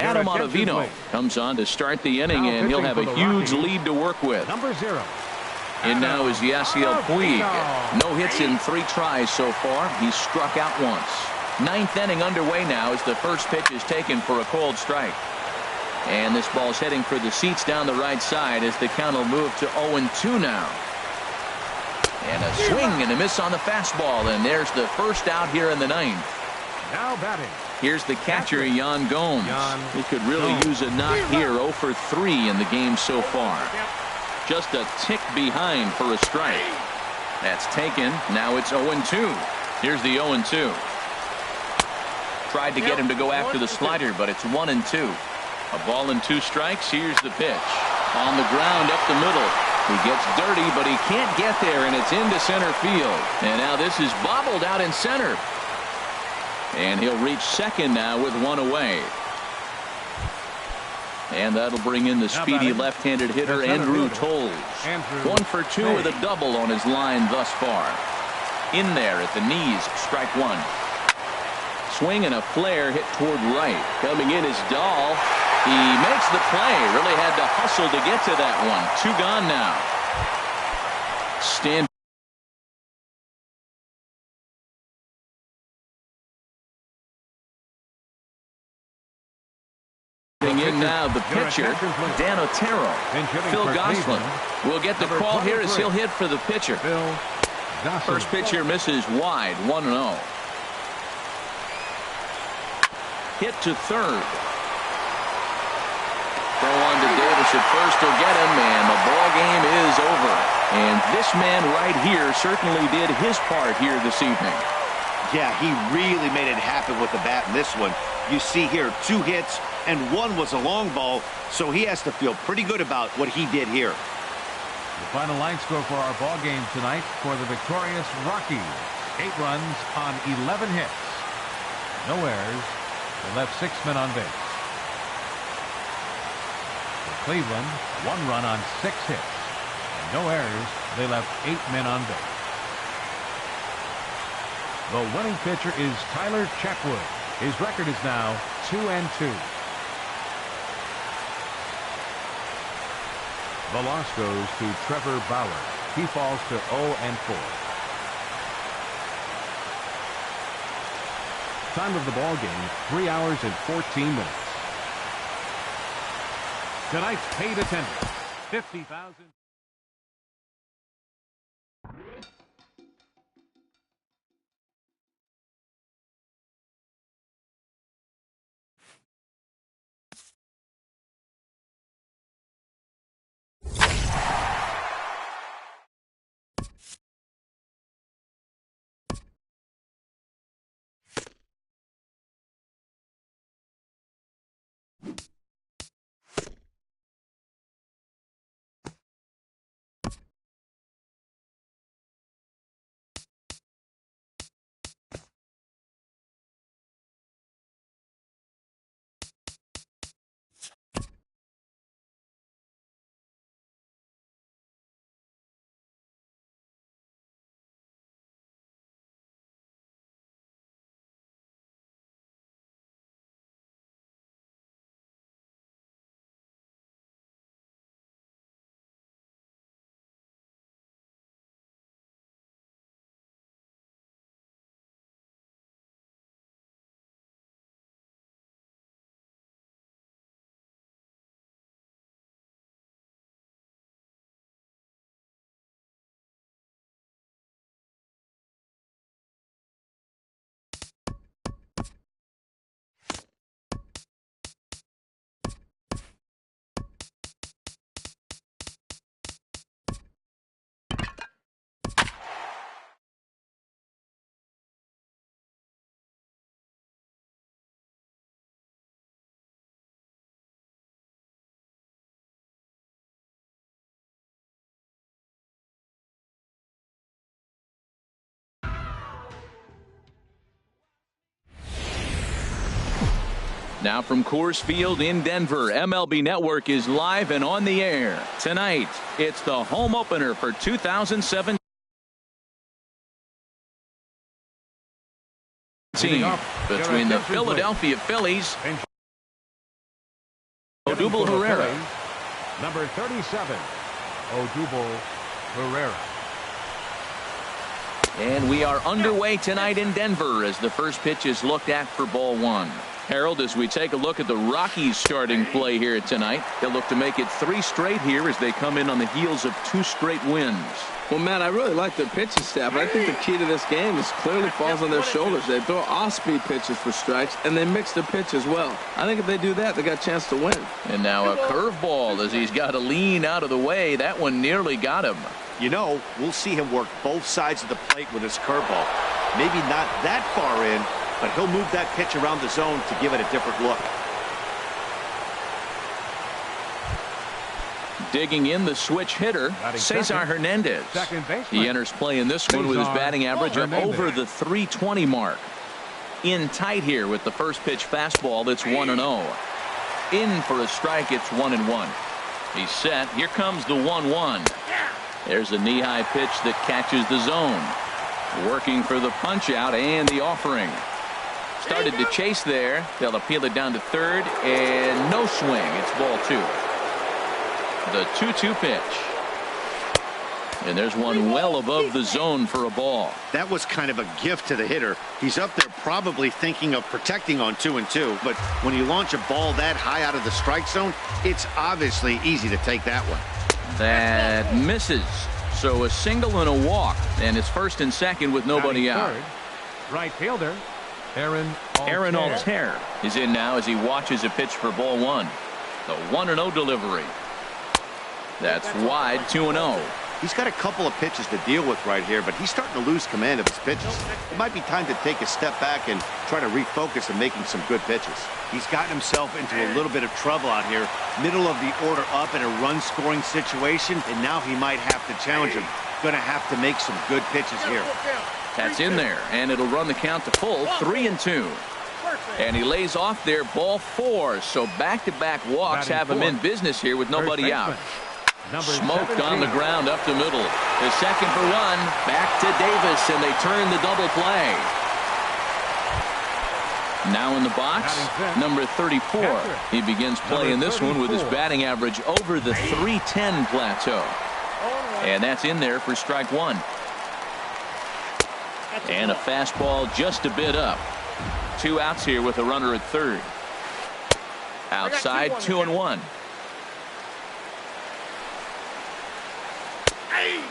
Adam Ottavino comes on to start the inning, and he'll have a huge lead to work with. Number 0. And now is Yasiel Puig. No hits in 3 tries so far. He's struck out once. 9th inning underway now as the first pitch is taken for a cold strike. And this ball's heading for the seats down the right side as the count will move to 0-2 now. And a swing and a miss on the fastball, and there's the first out here in the 9th. Now batting. Here's the catcher, Yan Gomes. He could really use a knock here. 0 for 3 in the game so far. Just a tick behind for a strike. That's taken. Now it's 0-2. Here's the 0-2. Tried to get him to go after the slider, but it's 1-2. A ball and 2 strikes. Here's the pitch. On the ground up the middle. He gets dirty, but he can't get there, and it's into center field. And now this is bobbled out in center. And he'll reach second now with 1 away. And that'll bring in the speedy left-handed hitter Andrew Toles. 1 for 2 with a double on his line thus far. In there at the knees, strike 1. Swing and a flare hit toward right. Coming in is Dahl. He makes the play. Really had to hustle to get to that one. 2 gone now. Stand. In now the pitcher, Dan Otero. Phil Gosselin will get the call here as he'll hit for the pitcher. First pitch here misses wide, 1-0. Hit to third. Throw on to Davis at first will get him, and the ball game is over. And this man right here certainly did his part here this evening. Yeah, he really made it happen with the bat in this one. You see here 2 hits, and 1 was a long ball, so he has to feel pretty good about what he did here. The final line score for our ball game tonight for the victorious Rockies. 8 runs on 11 hits. No errors. They left 6 men on base. For Cleveland, 1 run on 6 hits. And no errors. They left 8 men on base. The winning pitcher is Tyler Chatwood. His record is now 2-2. The loss goes to Trevor Bauer. He falls to 0-4. Time of the ball game, 3 hours and 14 minutes. Tonight's paid attendance, 50,000. Now from Coors Field in Denver, MLB Network is live and on the air. Tonight, it's the home opener for 2017. Between the Philadelphia Phillies and Odubel Herrera. Number 37, Odubel Herrera. And we are underway tonight in Denver as the first pitch is looked at for ball 1. Harold, as we take a look at the Rockies starting play here tonight, they'll look to make it 3 straight here as they come in on the heels of 2 straight wins. Well, Matt, I really like their pitching staff. I think the key to this game is clearly falls on their shoulders. They throw off-speed pitches for strikes, and they mix their pitch as well. I think if they do that, they got a chance to win. And now a curveball as he's got to lean out of the way. That one nearly got him. You know, we'll see him work both sides of the plate with his curveball. Maybe not that far in, but he'll move that pitch around the zone to give it a different look. Digging in the switch hitter, Cesar Hernandez. He enters play in this one with his batting average of over the .320 mark. In tight here with the first pitch fastball that's 1-0. In for a strike, it's 1-1. He's set. Here comes the 1-1. There's a knee-high pitch that catches the zone. Working for the punch out and the offering. Started to chase there. They'll appeal it down to third, and no swing. It's ball 2. The 2-2 pitch. And there's one well above the zone for a ball. That was kind of a gift to the hitter. He's up there probably thinking of protecting on 2-2, but when you launch a ball that high out of the strike zone, it's obviously easy to take that one. That misses. So a single and a walk, and it's first and second with nobody out. Right fielder, Aaron Altair is in now as he watches a pitch for ball 1. The 1-0 delivery. That's wide, 2-0. He's got a couple of pitches to deal with right here, but he's starting to lose command of his pitches. It might be time to take a step back and try to refocus on making some good pitches. He's gotten himself into a little bit of trouble out here. Middle of the order up in a run-scoring situation, and now he might have to challenge him. Going to have to make some good pitches here. That's in there, and it'll run the count to full, 3-2. And he lays off there, ball 4. So back-to-back walks have him in business here with nobody out. Smoked on the ground up the middle. The second for 1. Back to Davis, and they turn the double play. Now in the box, number 34. He begins playing this one with his batting average over the .310 plateau. And that's in there for strike 1. And a fastball just a bit up. 2 outs here with a runner at third. Outside, 2-1.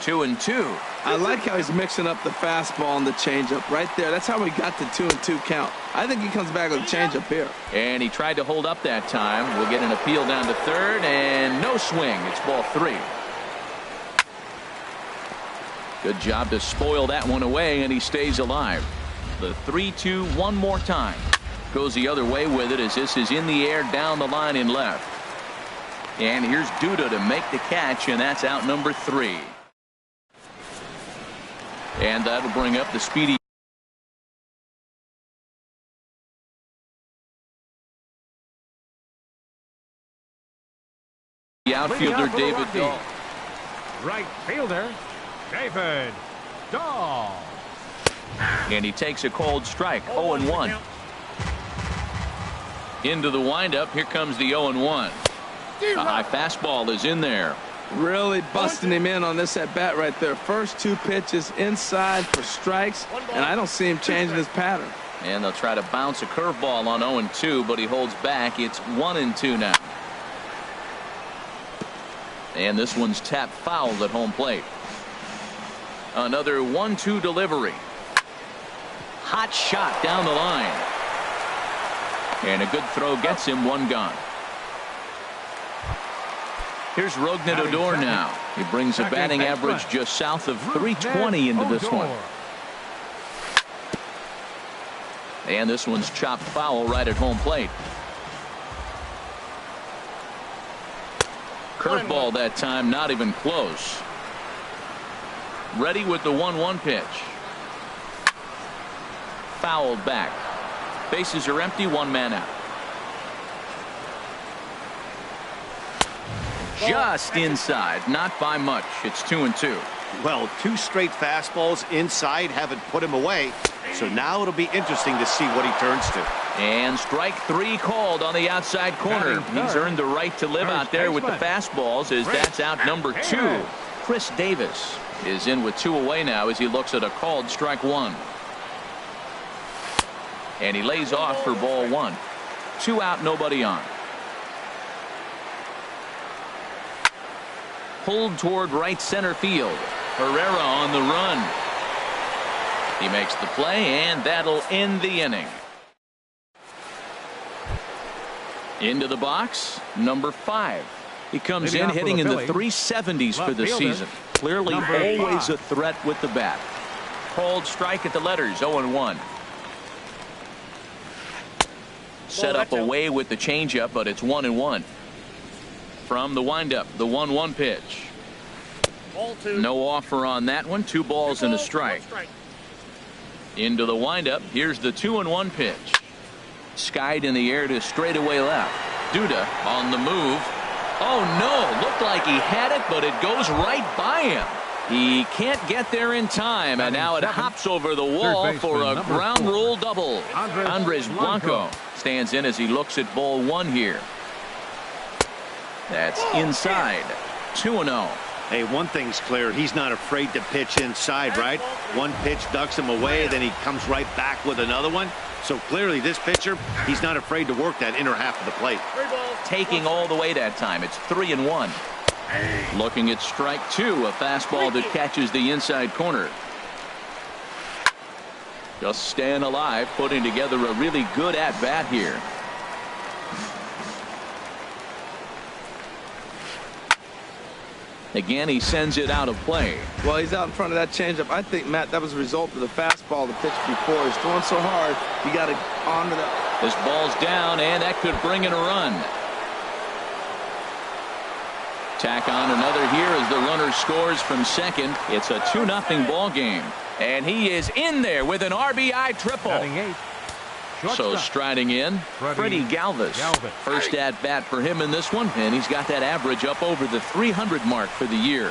2-2. I like how he's mixing up the fastball and the changeup right there. That's how we got the 2-2 count. I think he comes back with a changeup here. And he tried to hold up that time. We'll get an appeal down to third, and no swing. It's ball 3. Good job to spoil that one away, and he stays alive. The 3-2 one more time. Goes the other way with it as this is in the air down the line in left. And here's Duda to make the catch, and that's out number 3. And that'll bring up the speedy outfielder David Dahl. Right fielder, David Dahl. And he takes a cold strike, 0-1. Into the windup, here comes the 0-1. A high fastball is in there. Really busting him in on this at bat right there. First 2 pitches inside for strikes, and I don't see him changing his pattern. And they'll try to bounce a curveball on 0-2, but he holds back. It's 1-2 now. And this one's tapped foul at home plate. Another 1-2 delivery. Hot shot down the line. And a good throw gets him 1 gone. Here's Rougned Odor now. He brings a batting average just south of .320 into this one. And this one's chopped foul right at home plate. Curveball that time, not even close. Ready with the 1-1 pitch. Fouled back. Bases are empty, 1 man out. Just inside, not by much. It's 2-2. Well, 2 straight fastballs inside haven't put him away. So now it'll be interesting to see what he turns to. And strike 3 called on the outside corner. He's earned the right to live out there with the fastballs as that's out number 2. Chris Davis is in with 2 away now as he looks at a called strike 1. And he lays off for ball 1. 2 out, nobody on. Pulled toward right center field. Herrera on the run. He makes the play, and that'll end the inning. Into the box, number 5. He comes in hitting in the 370s for the season. Clearly always a threat with the bat. Called strike at the letters, 0-1. Set up away with the changeup, but it's 1-1. From the windup, the 1-1 pitch. No offer on that one. 2 balls and a strike. Into the windup. Here's the 2-1 pitch. Skied in the air to straightaway left. Duda on the move. Oh no, looked like he had it, but it goes right by him. He can't get there in time, and now it hops over the wall for a ground rule double. Andres Blanco stands in as he looks at ball one here. That's inside. 2-0. Hey, one thing's clear. He's not afraid to pitch inside, right? One pitch ducks him away, then he comes right back with another one. So clearly this pitcher, he's not afraid to work that inner half of the plate. Taking all the way that time. It's 3-1. Looking at strike two, a fastball that catches the inside corner. Just staying alive, putting together a really good at-bat here. Again, he sends it out of play. Well, he's out in front of that changeup. I think, Matt, that was a result of the fastball the pitch before. He's throwing so hard, you got to honor that. This ball's down, and that could bring in a run. Tack on another here as the runner scores from second. It's a 2-0 ball game. And he is in there with an RBI triple. So striding in, Freddie Galvis. First at bat for him in this one, and he's got that average up over the 300 mark for the year.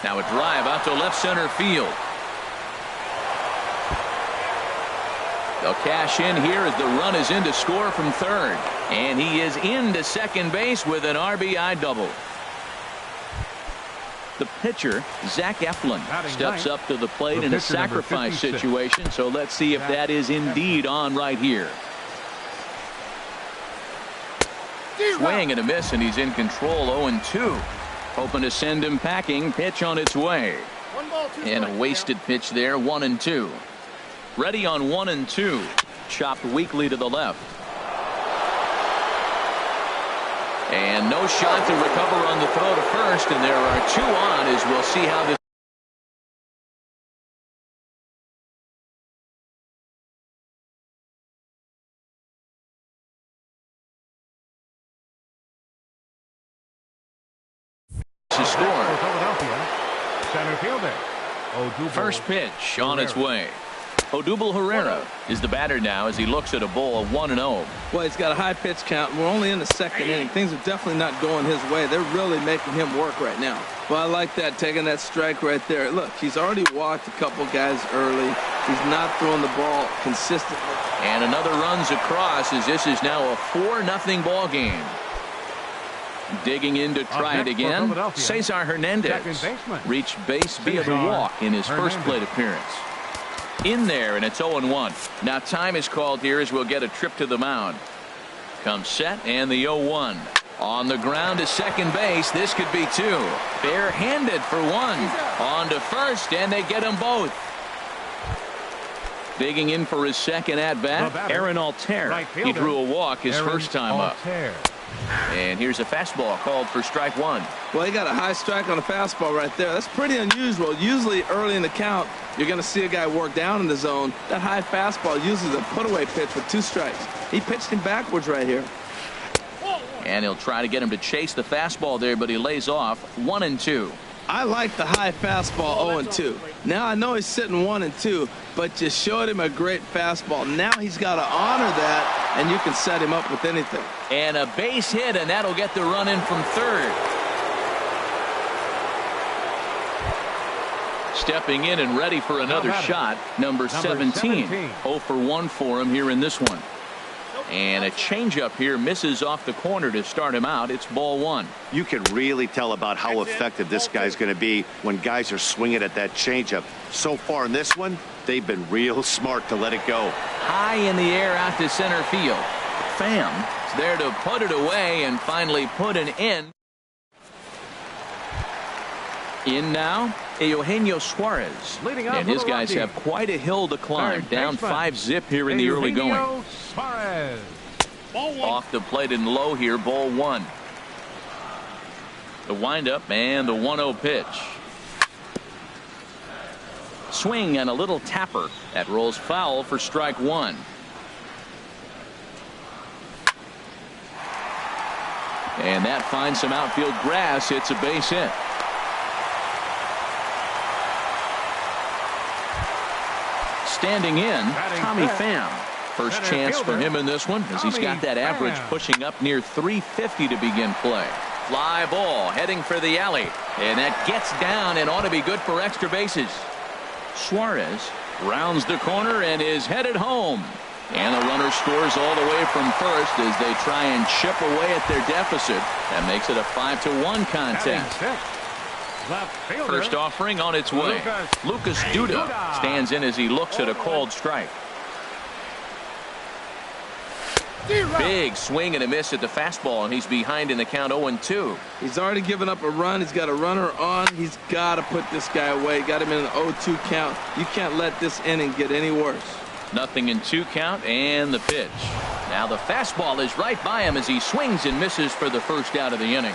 Now a drive out to left center field. They'll cash in here as the run is in to score from third. And he is into second base with an RBI double. The pitcher, Zach Eflin, steps up to the plate in a sacrifice situation. So let's see if that is indeed on right here. Swing and a miss, and he's in control. 0-2. Hoping to send him packing. Pitch on its way. And a wasted pitch there. 1-2. Ready on 1-2. Chopped weakly to the left. And no shot to recover on the throw to first, and there are two on as we'll see how this. To score. Center fielder. First pitch on its way. Odubel Herrera is the batter now as he looks at a ball 1-0. Well, he's got a high pitch count. We're only in the second inning. Things are definitely not going his way. They're really making him work right now. Well, I like that, taking that strike right there. Look, he's already walked a couple guys early. He's not throwing the ball consistently. And another runs across as this is now a 4-0 ball game. Digging in to try it again. Cesar Hernandez reached base via the walk in his first plate appearance. In there, and it's 0-1. Now time is called here as we'll get a trip to the mound. Comes set, and the 0-1. On the ground to second base. This could be two. Barehanded for one. On to first, and they get them both. Digging in for his second at-bat, Aaron Altair. He drew a walk his first time up. And here's a fastball called for strike one. Well, he got a high strike on a fastball right there. That's pretty unusual. Usually early in the count, you're going to see a guy work down in the zone. That high fastball uses a put-away pitch with 2 strikes. He pitched him backwards right here. And he'll try to get him to chase the fastball there, but he lays off. 1-2. I like the high fastball 0-2. Now I know he's sitting 1-2, but you showed him a great fastball. Now he's got to honor that, and you can set him up with anything. And a base hit, and that'll get the run in from third. Stepping in and ready for another shot, number 17. 0 for 1 for him here in this one. And a changeup here misses off the corner to start him out. It's ball one. You can really tell about how effective this guy's going to be when guys are swinging at that changeup. So far in this one, they've been real smart to let it go. High in the air out to center field. Pham is there to put it away and finally put an end. In now, Eugenio Suarez. And his guys have quite a hill to climb. Down 5-zip here in the early going. Off the plate and low here, ball one. The windup and the 1-0 pitch. Swing and a little tapper. That rolls foul for strike one. And that finds some outfield grass. It's a base hit. Standing in, Tommy Pham. First chance for him in this one as he's got that average pushing up near 350 to begin play. Fly ball heading for the alley. And that gets down and ought to be good for extra bases. Suarez rounds the corner and is headed home. And the runner scores all the way from first as they try and chip away at their deficit. That makes it a 5-1 contest. First offering on its way. Lucas Duda stands in as he looks at a called strike. Big swing and a miss at the fastball, and he's behind in the count 0-2. He's already given up a run. He's got a runner on. He's got to put this guy away. Got him in an 0-2 count. You can't let this inning get any worse. 0-2 count and the pitch. Now the fastball is right by him as he swings and misses for the first out of the inning.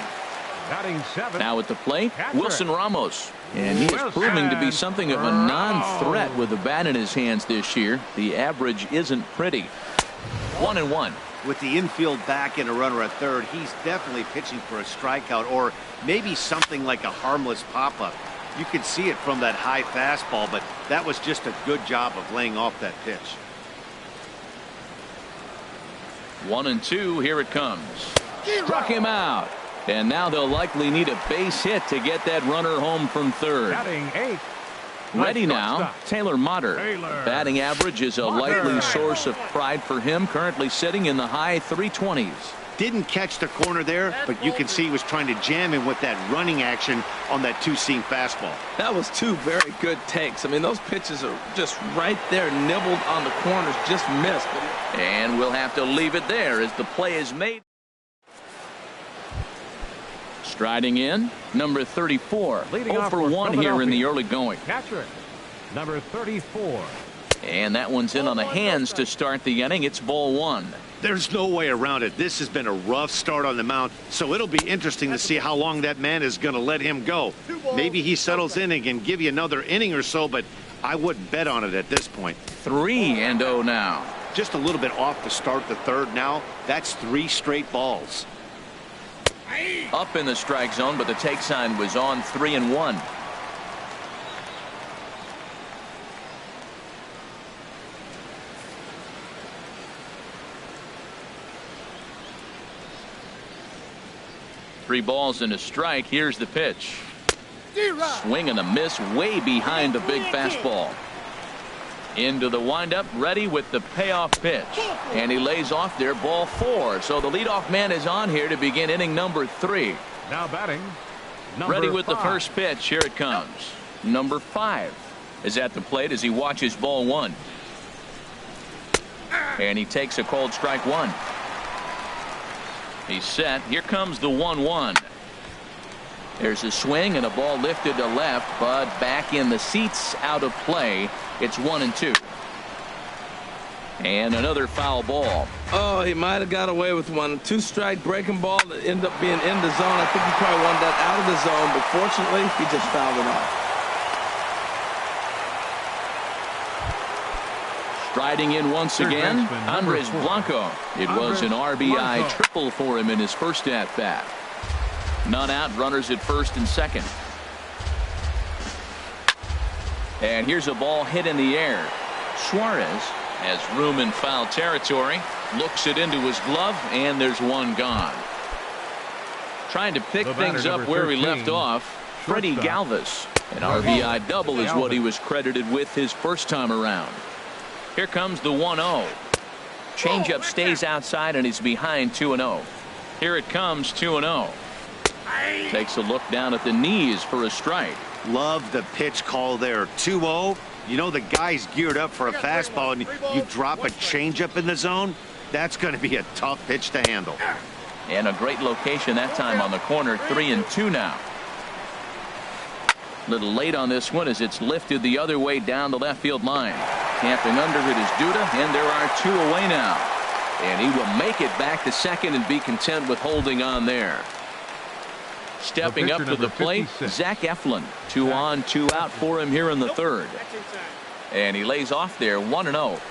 Now at the plate, Wilson Ramos. And he is proving to be something of a non-threat with the bat in his hands this year. The average isn't pretty. 1-1. With the infield back and a runner at third, he's definitely pitching for a strikeout or maybe something like a harmless pop-up. You could see it from that high fastball, but that was just a good job of laying off that pitch. 1-2. Here it comes. Struck him out. And now they'll likely need a base hit to get that runner home from third. Ready now, Taylor Motter. Batting average is a likely source of pride for him, currently sitting in the high 320s. Didn't catch the corner there, but you can see he was trying to jam him with that running action on that two-seam fastball. That was two very good takes. I mean, those pitches are just right there, nibbled on the corners, just missed. And we'll have to leave it there as the play is made. Striding in, number 34. 0 for 1 here in the early going. Catcher, number 34. And that one's in on the hands to start the inning. It's ball 1. There's no way around it. This has been a rough start on the mound, so it'll be interesting to see how long that man is going to let him go. Maybe he settles in and can give you another inning or so, but I wouldn't bet on it at this point. 3-0 now. Just a little bit off to start the third now. That's 3 straight balls. Up in the strike zone, but the take sign was on. 3-1. Three balls and a strike. Here's the pitch. Swing and a miss way behind the big fastball. Into the windup, ready with the payoff pitch. And he lays off there, ball 4. So the leadoff man is on here to begin inning number 3. Now batting, ready with the first pitch. Here it comes. Number 5 is at the plate as he watches ball 1. And he takes a called strike 1. He's set. Here comes the 1-1. There's a swing and a ball lifted to left, but back in the seats, out of play. It's 1-2. And another foul ball. Oh, he might have got away with one. 2-strike breaking ball that ended up being in the zone. I think he probably wanted that out of the zone, but fortunately, he just fouled it off. Striding in once again, Andres Blanco. It was an RBI triple for him in his first at-bat. None out, runners at first and second. And here's a ball hit in the air. Suarez has room in foul territory, looks it into his glove, and there's one gone. Trying to pick things up where he left off, Freddie Galvis. An RBI double is what he was credited with his first time around. Here comes the 1-0. Changeup stays outside and he's behind 2-0. Here it comes, 2-0. Takes a look down at the knees for a strike. Love the pitch call there. 2-0. You know the guy's geared up for a fastball and you drop a changeup in the zone. That's going to be a tough pitch to handle. And a great location that time on the corner. 3-2 now. Little late on this one as it's lifted the other way down the left field line. Camping under it is Duda, and there are 2 away now. And he will make it back to second and be content with holding on there. Stepping up to the plate, Zach Eflin. 2 on, 2 out for him here in the third. And he lays off there, 1-0.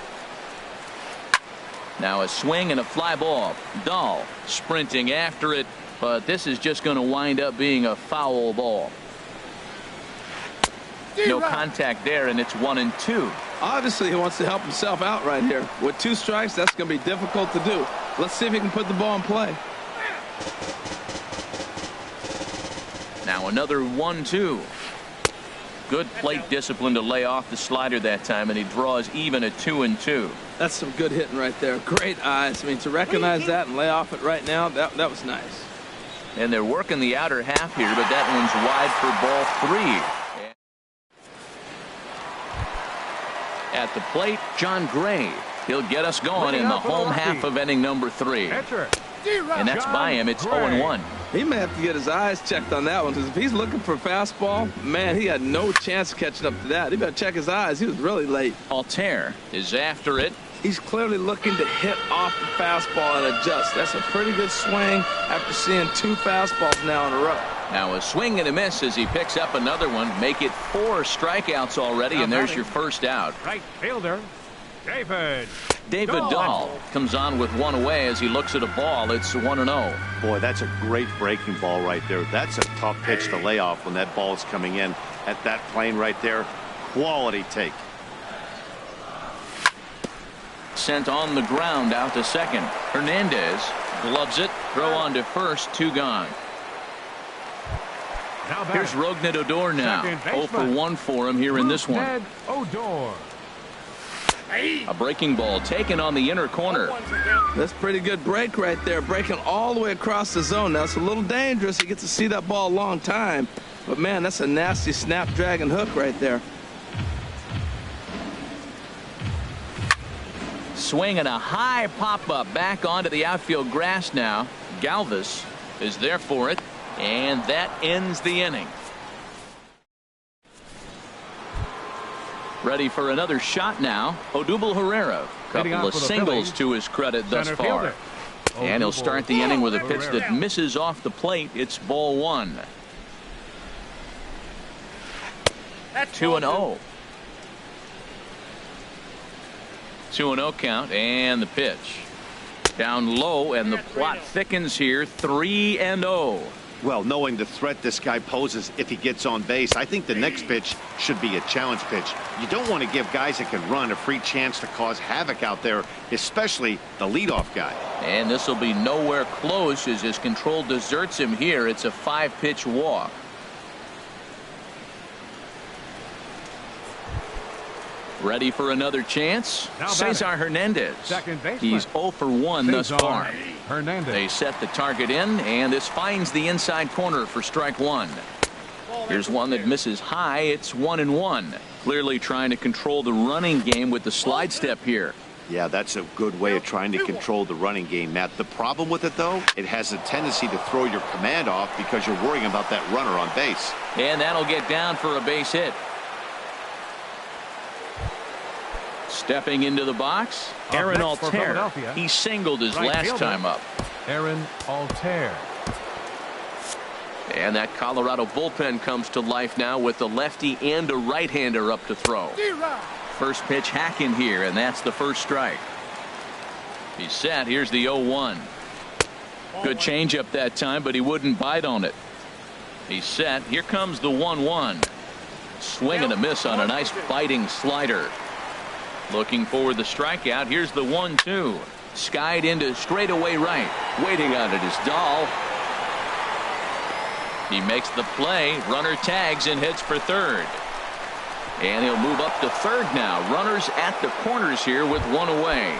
Now a swing and a fly ball. Dahl sprinting after it, but this is just going to wind up being a foul ball. No contact there, and it's 1-2. Obviously, he wants to help himself out right here. With 2 strikes, that's going to be difficult to do. Let's see if he can put the ball in play. Now another 1-2. Good plate discipline to lay off the slider that time, and he draws even at 2-2. That's some good hitting right there. Great eyes. I mean, to recognize that and lay off it right now, that was nice. And they're working the outer half here, but that one's wide for ball 3. At the plate, John Gray. He'll get us going in the home half of inning number 3. And that's by him. It's 0-1. He may have to get his eyes checked on that one, because if he's looking for a fastball, man, he had no chance of catching up to that. He better check his eyes. He was really late. Altair is after it. He's clearly looking to hit off the fastball and adjust. That's a pretty good swing after seeing 2 fastballs now in a row. Now a swing and a miss as he picks up another one. Make it 4 strikeouts already, and there's your first out. Right fielder, David Dahl comes on with 1 away as he looks at a ball. It's 1-0. Boy, that's a great breaking ball right there. That's a tough pitch to lay off when that ball is coming in at that plane right there. Quality take. Sent on the ground out to second. Hernandez gloves it. Throw on to first. 2 gone. Here's Rougned Odor now. 0 for 1 for him here in this one. A breaking ball taken on the inner corner. That's pretty good break right there. Breaking all the way across the zone. Now, it's a little dangerous. You get to see that ball a long time. But, man, that's a nasty snapdragon hook right there. Swing and a high pop-up back onto the outfield grass now. Galvis is there for it. And that ends the inning. Ready for another shot now. Odubel Herrera. Couple of singles to his credit thus far. And he'll start the inning with a pitch that misses off the plate. It's ball 1. 2-0. 2-0 count, and the pitch. Down low, and the plot thickens here. 3-0. Well, knowing the threat this guy poses if he gets on base, I think the next pitch should be a challenge pitch. You don't want to give guys that can run a free chance to cause havoc out there, especially the leadoff guy. And this will be nowhere close as his control deserts him here. It's a 5-pitch walk. Ready for another chance? Cesar Hernandez. He's 0 for 1 thus far. Hernandez. They set the target in, and this finds the inside corner for strike 1. Here's one that misses high. It's 1-1. Clearly trying to control the running game with the slide step here. Yeah, that's a good way of trying to control the running game, Matt. The problem with it, though, it has a tendency to throw your command off because you're worrying about that runner on base. And that'll get down for a base hit. Stepping into the box, Aaron Altair. He singled his last time up. Aaron Altair. And that Colorado bullpen comes to life now with the lefty and a right-hander up to throw. First pitch hack in here, and that's the first strike. He's set. Here's the 0-1. Good changeup that time, but he wouldn't bite on it. He's set. Here comes the 1-1. Swing and a miss on a nice biting slider. Looking for the strikeout. Here's the 1-2. Skied into straightaway right. Waiting on it is Dahl. He makes the play. Runner tags and heads for third. And he'll move up to third now. Runners at the corners here with 1 away.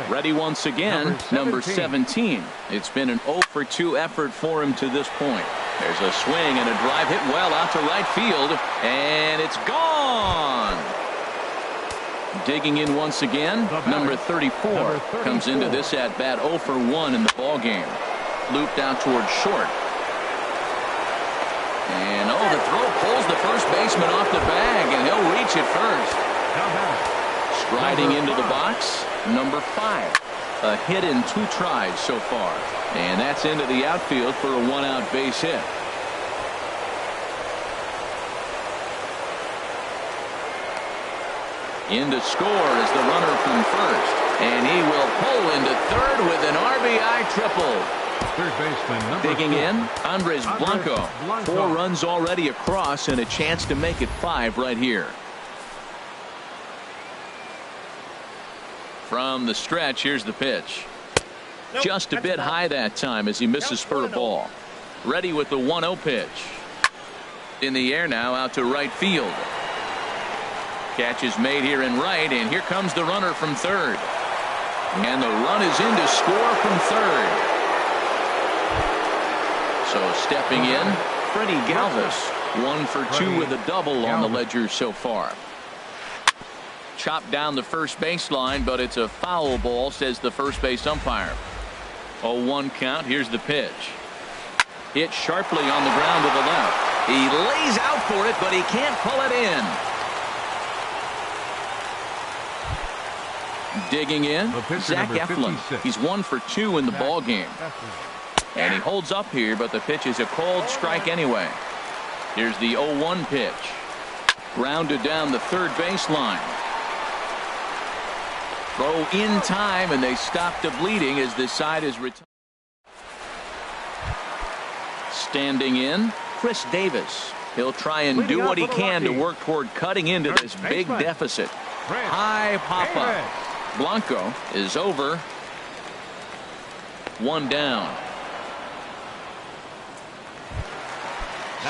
Ready once again, number 17. It's been an 0 for 2 effort for him to this point. There's a swing and a drive hit well out to right field. And it's gone. Digging in once again, number 34 comes into this at bat 0 for 1 in the ball game. Looped out towards short. And the throw pulls the first baseman off the bag, and he'll reach it first. Striding into the box, number 5. A hit in 2 tries so far. And that's into the outfield for a 1-out base hit. In to score is the runner from first. And he will pull into third with an RBI triple. Third baseman, digging in, Andres Blanco. 4 runs already across and a chance to make it 5 right here. From the stretch, here's the pitch. Just a bit high that time as he misses for a ball. Ready with the 1-0 pitch. In the air now, out to right field. Catch is made here in right, and here comes the runner from third. And the run is in to score from third. So stepping in, Freddie Galvis. 1 for 2 with a double on the ledger so far. Chopped down the first baseline, but it's a foul ball, says the first base umpire. 0-1 count. Here's the pitch. Hit sharply on the ground to the left. He lays out for it, but he can't pull it in. Digging in, Zach Eflin. He's 1 for 2 in the ball game. And he holds up here, but the pitch is a called strike anyway. Here's the 0-1 pitch. Grounded down the third baseline. Throw in time, and they stop the bleeding as this side is retired. Standing in, Chris Davis. He'll try and do what he can to work toward cutting into this big deficit. High pop-up. Blanco is over. 1 down.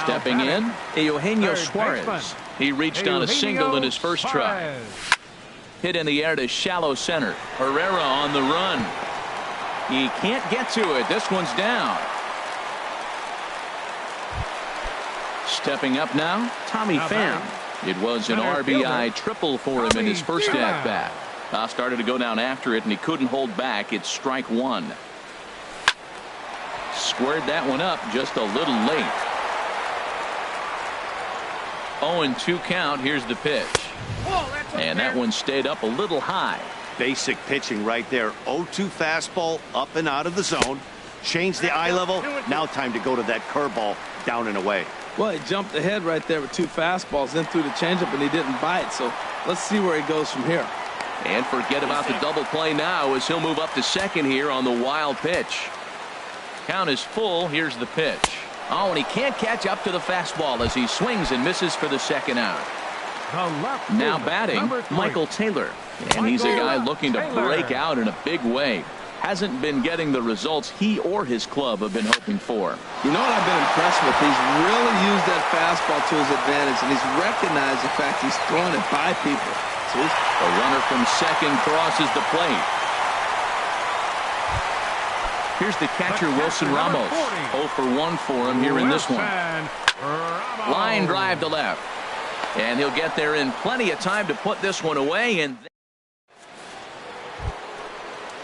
Stepping in, Eugenio Suarez. He reached on a single in his first try. Hit in the air to shallow center. Herrera on the run. He can't get to it. This one's down. Stepping up now, Tommy Pham. It was an RBI triple for him in his first at-bat. Started to go down after it, and he couldn't hold back. It's strike 1. Squared that one up just a little late. 0-2 count. Here's the pitch. And that one stayed up a little high. Basic pitching right there. 0-2 fastball up and out of the zone. Change the eye level. Now time to go to that curveball down and away. Well, he jumped ahead right there with 2 fastballs, then threw the changeup, and he didn't bite. So let's see where he goes from here. And forget about the double play now as he'll move up to second here on the wild pitch. Count is full. Here's the pitch. Oh, and he can't catch up to the fastball as he swings and misses for the second out. Now batting, Michael Taylor. And he's a guy looking to break out in a big way. Hasn't been getting the results he or his club have been hoping for. You know what I've been impressed with? He's really used that fastball to his advantage, and he's recognized the fact he's throwing it by people. See? The runner from second crosses the plate. Here's the catcher, Wilson Ramos. 0 for 1 for him here in this one. Line drive to left. And he'll get there in plenty of time to put this one away. And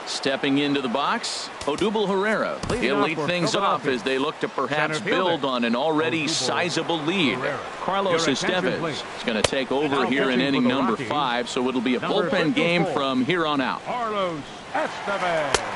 stepping into the box, Odubel Herrera. He'll lead things off as they look to perhaps build on an already sizable lead. Carlos Estevez is going to take over here in inning number 5, so it'll be a bullpen game from here on out. Carlos Estevez.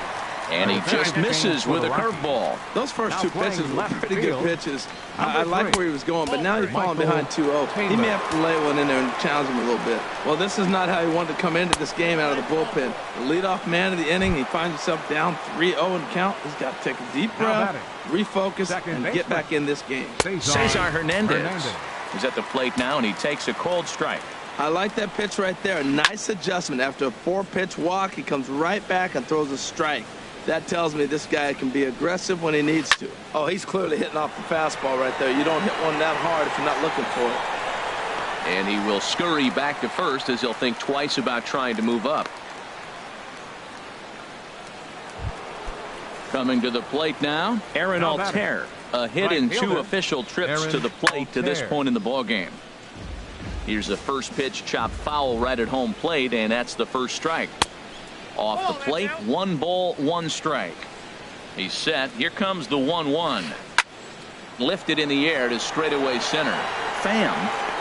And he just misses with a curveball. Those first 2 pitches were pretty good pitches. I like where he was going, but now he's falling behind 2-0. He may have to lay one in there and challenge him a little bit. Well, this is not how he wanted to come into this game out of the bullpen. The leadoff man of the inning, he finds himself down 3-0 in count. He's got to take a deep breath, refocus, and get back in this game. Cesar Hernandez is at the plate now, and he takes a cold strike. I like that pitch right there. A nice adjustment. After a 4-pitch walk, he comes right back and throws a strike. That tells me this guy can be aggressive when he needs to. Oh, he's clearly hitting off the fastball right there. You don't hit one that hard if you're not looking for it. And he will scurry back to first as he'll think twice about trying to move up. Coming to the plate now, Aaron Altair. A hit in 2 official trips to the plate to this point in the ballgame. Here's the first pitch chopped foul right at home plate, and that's the first strike. Off the plate, 1 ball, 1 strike. He's set. Here comes the 1-1. Lifted in the air to straightaway center. Pham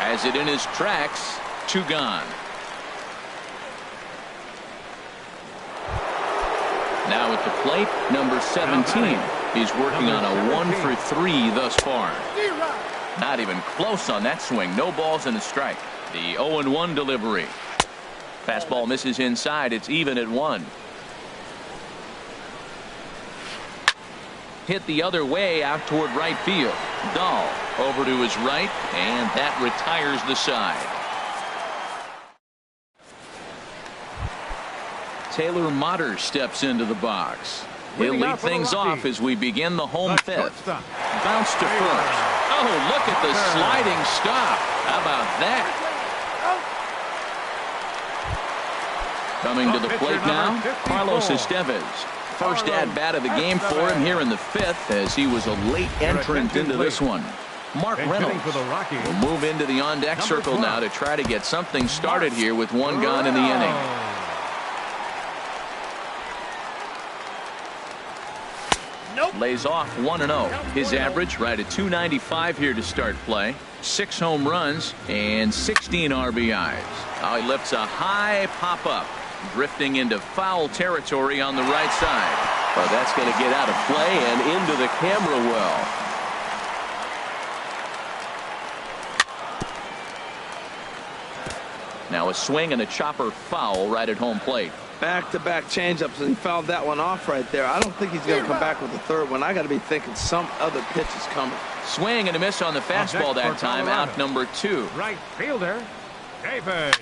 has it in his tracks. 2 gone. Now at the plate, number 17. He's working on a 1 for 3 thus far. Not even close on that swing. No balls and a strike. The 0-1 delivery. Fastball misses inside. It's even at 1. Hit the other way out toward right field. Dahl over to his right, and that retires the side. Taylor Motter steps into the box. He'll lead things off as we begin the home 5th. bounce to first. Oh, look at the sliding stop. How about that? Coming to the plate now, Carlos Estevez. First at-bat of the game for him here in the 5th, as he was a late entrant into this one. Mark Reynolds will move into the on-deck circle now to try to get something started here with one gone in the inning. Lays off 1-0. His average right at .295 here to start play. 6 home runs and 16 RBIs. Now he lifts a high pop-up, drifting into foul territory on the right side. Well, that's going to get out of play and into the camera well. Now a swing and a chopper foul right at home plate. Back-to-back changeups, and he fouled that one off right there. I don't think he's going to come back with the third one. I got to be thinking some other pitch is coming. Swing and a miss on the fastball that time. Out number 2. Right fielder, David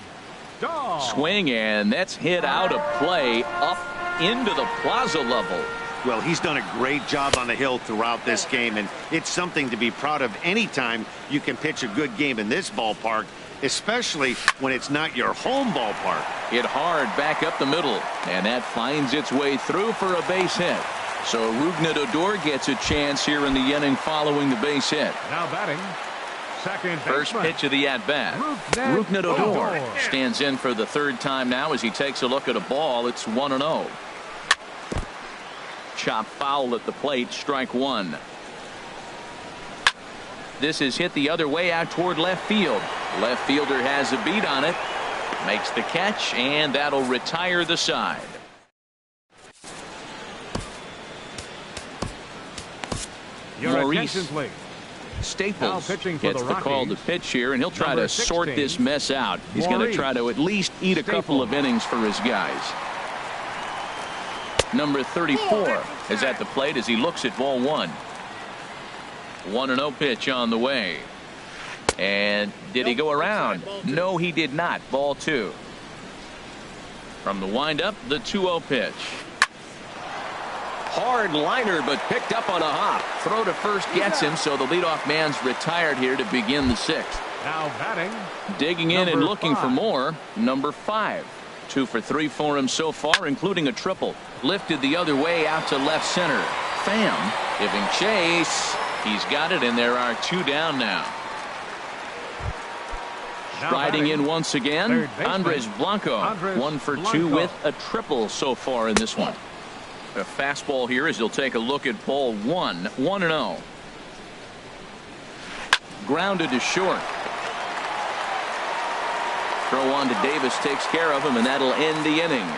Dahl. Swing, and that's hit out of play up into the plaza level. Well, he's done a great job on the hill throughout this game, and it's something to be proud of anytime you can pitch a good game in this ballpark, especially when it's not your home ballpark. Hit hard back up the middle, and that finds its way through for a base hit. So Rougned Odor gets a chance here in the inning following the base hit. Now batting, second First baseman, pitch of the at-bat. Rougned Odor stands in for the 3rd time now as he takes a look at a ball. It's 1-0. Chop foul at the plate, strike 1. This is hit the other way out toward left field. Left fielder has a beat on it, makes the catch, and that'll retire the side. Maurice Staples gets the call to pitch here, and he'll try to sort this mess out. He's going to try to at least eat a couple of innings for his guys. Number 34 is at the plate as he looks at ball 1. 1-0 pitch on the way. And did he go around? No, he did not. Ball 2. From the windup, the 2-0 pitch. Hard liner, but picked up on a hop. Throw to first gets him, so the leadoff man's retired here to begin the 6th. now batting. Digging in and Number looking for 5. more, number 5. 2 for 3 for him so far, including a triple. Lifted the other way out to left center. Pham giving chase. He's got it, and there are 2 down now. Striding in once again, Andres Blanco. 1 for 2 with a triple so far in this one. A fastball here as he'll take a look at ball 1. 1-0. Grounded to short. Throw on to Davis takes care of him, and that'll end the inning.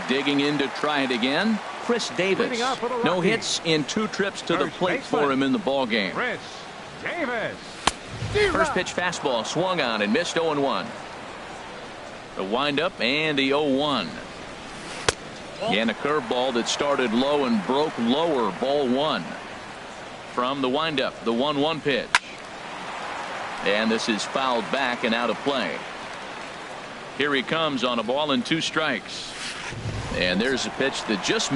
Digging in to try it again, Chris Davis. No hits in 2 trips to the plate for him in the ball game. Chris Davis. First pitch fastball swung on and missed 0-1. The windup and the 0-1. And a curveball that started low and broke lower. Ball 1. From the windup, the 1-1 pitch. And this is fouled back and out of play. Here he comes on a ball and 2 strikes. And there's a pitch that just